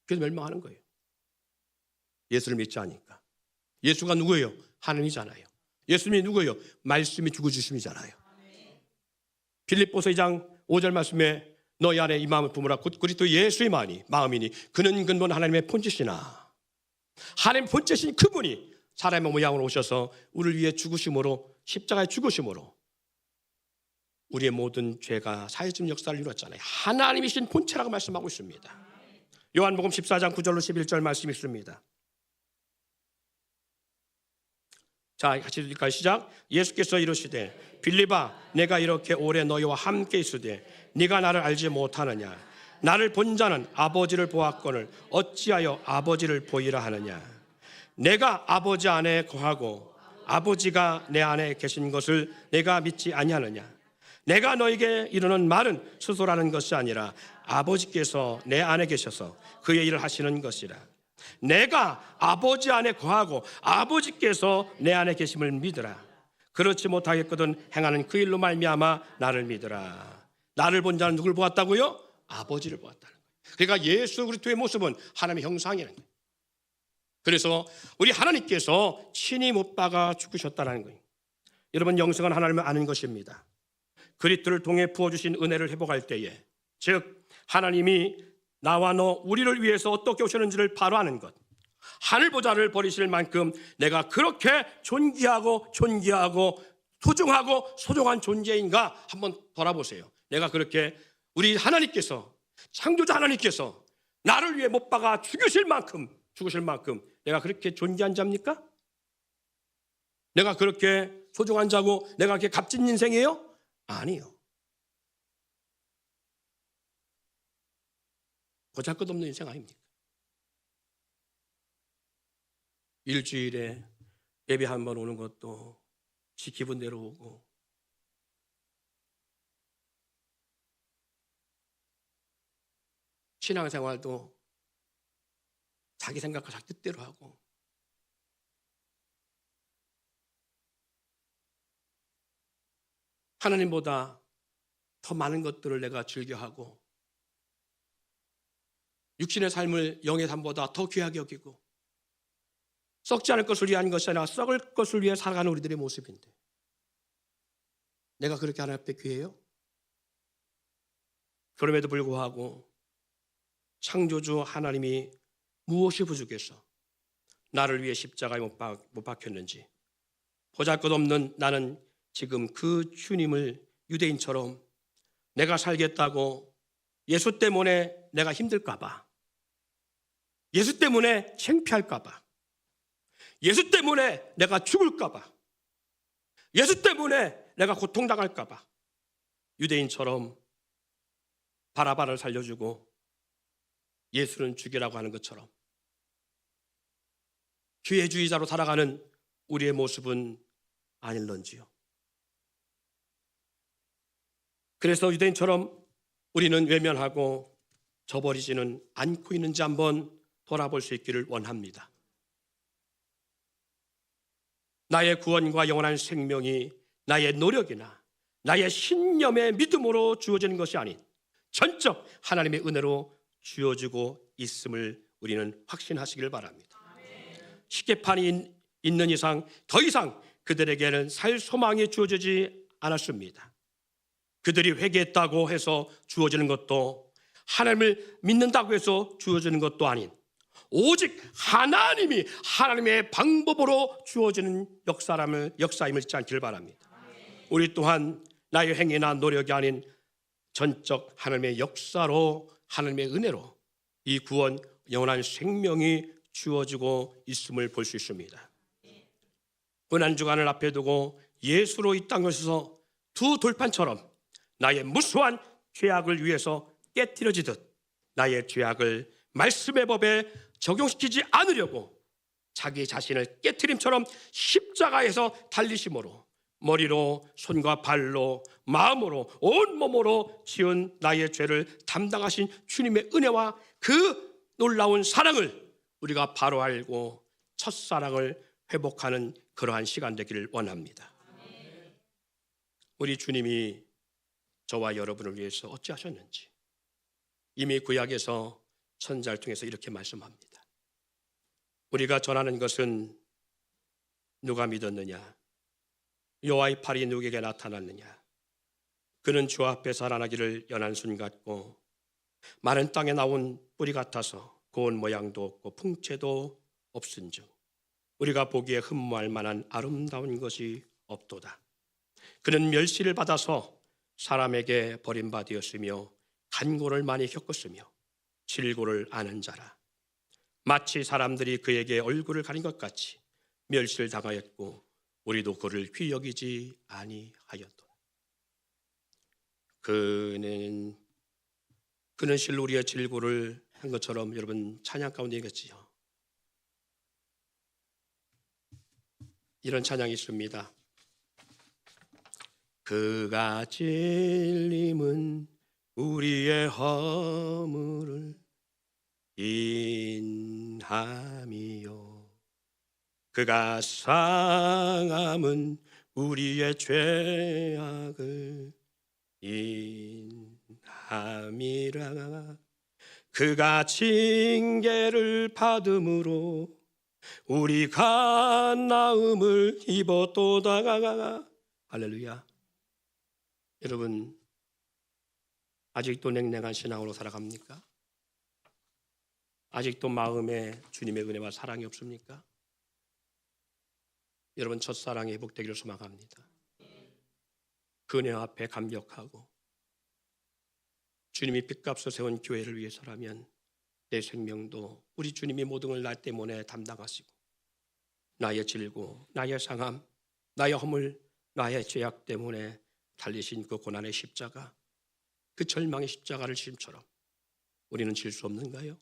그래서 멸망하는 거예요. 예수를 믿지 않으니까. 예수가 누구예요? 하나님이잖아요. 예수님이 누구예요? 말씀이 죽어주심이잖아요. 빌립보서 2장 5절 말씀에 너희 안에 이 마음을 품으라 곧 그리스도 예수의 마음이니 그는 근본 하나님의 본체시나. 하나님 본체신 그분이 사람의 모양으로 오셔서 우리를 위해 죽으심으로, 십자가에 죽으심으로 우리의 모든 죄가 사해진 역사를 이루었잖아요. 하나님이신 본체라고 말씀하고 있습니다. 요한복음 14장 9절로 11절 말씀이 있습니다. 자, 같이 읽을까요? 시작. 예수께서 이르시되 빌립아, 내가 이렇게 오래 너희와 함께 있으되 네가 나를 알지 못하느냐? 나를 본 자는 아버지를 보았거늘 어찌하여 아버지를 보이라 하느냐? 내가 아버지 안에 거하고 아버지가 내 안에 계신 것을 내가 믿지 아니하느냐? 내가 너에게 이르는 말은 스스로라는 것이 아니라 아버지께서 내 안에 계셔서 그의 일을 하시는 것이라. 내가 아버지 안에 거하고 아버지께서 내 안에 계심을 믿으라. 그렇지 못하겠거든 행하는 그 일로 말미암아 나를 믿으라. 나를 본 자는 누굴 보았다고요? 아버지를 보았다는 거예요. 그러니까 예수 그리스도의 모습은 하나님의 형상이라는 거예요. 그래서 우리 하나님께서 친히 못 박아 죽으셨다는 거예요. 여러분, 영생은 하나님을 아는 것입니다. 그리스도를 통해 부어주신 은혜를 회복할 때에, 즉 하나님이 나와 너 우리를 위해서 어떻게 오셨는지를 바로 아는 것, 하늘 보좌를 버리실 만큼 내가 그렇게 존귀하고 소중한 존재인가 한번 돌아보세요. 내가 그렇게, 우리 하나님께서, 창조자 하나님께서 나를 위해 못 박아 죽으실 만큼 내가 그렇게 존귀한 자입니까? 내가 그렇게 소중한 자고 내가 그렇게 값진 인생이에요? 아니요. 보잘것없는 인생 아닙니까? 일주일에 예배 한 번 오는 것도 지 기분 대로 오고, 신앙생활도 자기 생각과 자기 뜻대로 하고, 하나님보다 더 많은 것들을 내가 즐겨하고, 육신의 삶을 영의 삶보다 더 귀하게 여기고, 썩지 않을 것을 위한 것이 아니라 썩을 것을 위해 살아가는 우리들의 모습인데, 내가 그렇게 하나님 앞에 귀해요? 그럼에도 불구하고 창조주 하나님이 무엇이 부족해서 나를 위해 십자가에 못 박혔는지, 보잘것없는 나는 지금 그 주님을 유대인처럼 내가 살겠다고, 예수 때문에 내가 힘들까 봐, 예수 때문에 창피할까 봐, 예수 때문에 내가 죽을까 봐, 예수 때문에 내가 고통당할까 봐 유대인처럼 바라바를 살려주고 예수는 죽이라고 하는 것처럼 기회주의자로 살아가는 우리의 모습은 아닐런지요. 그래서 유대인처럼 우리는 외면하고 저버리지는 않고 있는지 한번 돌아볼 수 있기를 원합니다. 나의 구원과 영원한 생명이 나의 노력이나 나의 신념의 믿음으로 주어지는 것이 아닌 전적 하나님의 은혜로 주어지고 있음을 우리는 확신하시길 바랍니다. 시계판이 있는 이상 더 이상 그들에게는 살 소망이 주어지지 않았습니다. 그들이 회개했다고 해서 주어지는 것도, 하나님을 믿는다고 해서 주어지는 것도 아닌, 오직 하나님이 하나님의 방법으로 주어지는 역사임을 잊지 않기를 바랍니다. 우리 또한 나의 행위나 노력이 아닌 전적 하나님의 역사로, 하나님의 은혜로 이 구원, 영원한 생명이 주어지고 있음을 볼 수 있습니다. 고난주간을 앞에 두고 예수로 이 땅에서 두 돌판처럼 나의 무수한 죄악을 위해서 깨트려지듯 나의 죄악을 말씀의 법에 적용시키지 않으려고 자기 자신을 깨트림처럼 십자가에서 달리심으로 머리로 손과 발로 마음으로 온몸으로 지은 나의 죄를 담당하신 주님의 은혜와 그 놀라운 사랑을 우리가 바로 알고 첫사랑을 회복하는 그러한 시간 되기를 원합니다. 우리 주님이 저와 여러분을 위해서 어찌하셨는지 이미 구약에서 선지자를 통해서 이렇게 말씀합니다. 우리가 전하는 것은 누가 믿었느냐? 여호와의 팔이 누구에게 나타났느냐? 그는 주 앞에 살아나기를 연한 순 같고 마른 땅에 나온 뿌리 같아서 고운 모양도 없고 풍채도 없은즉 우리가 보기에 흠모할 만한 아름다운 것이 없도다. 그는 멸시를 받아서 사람에게 버림받았으며 간고를 많이 겪었으며 질고를 아는 자라. 마치 사람들이 그에게 얼굴을 가린 것 같이 멸시를 당하였고 우리도 그를 귀여기지 아니하였도다. 그는 실로 우리의 질고를 한 것처럼 여러분 찬양 가운데 있겠지요. 이런 찬양이 있습니다. 그가 찔림은 우리의 허물을 인함이요 그가 상함은 우리의 죄악을 인함이라. 그가 징계를 받음으로 우리가 나음을 입었도다. 할렐루야. 여러분 아직도 냉랭한 신앙으로 살아갑니까? 아직도 마음에 주님의 은혜와 사랑이 없습니까? 여러분 첫사랑이 회복되기를 소망합니다. 그 은혜 앞에 감격하고 주님이 빚값을 세운 교회를 위해서라면 내 생명도 우리 주님이 모든 걸 나 때문에 담당하시고 나의 질고 나의 상함 나의 허물 나의 죄악 때문에 달리신 그 고난의 십자가 그 절망의 십자가를 심처럼 우리는 질 수 없는가요?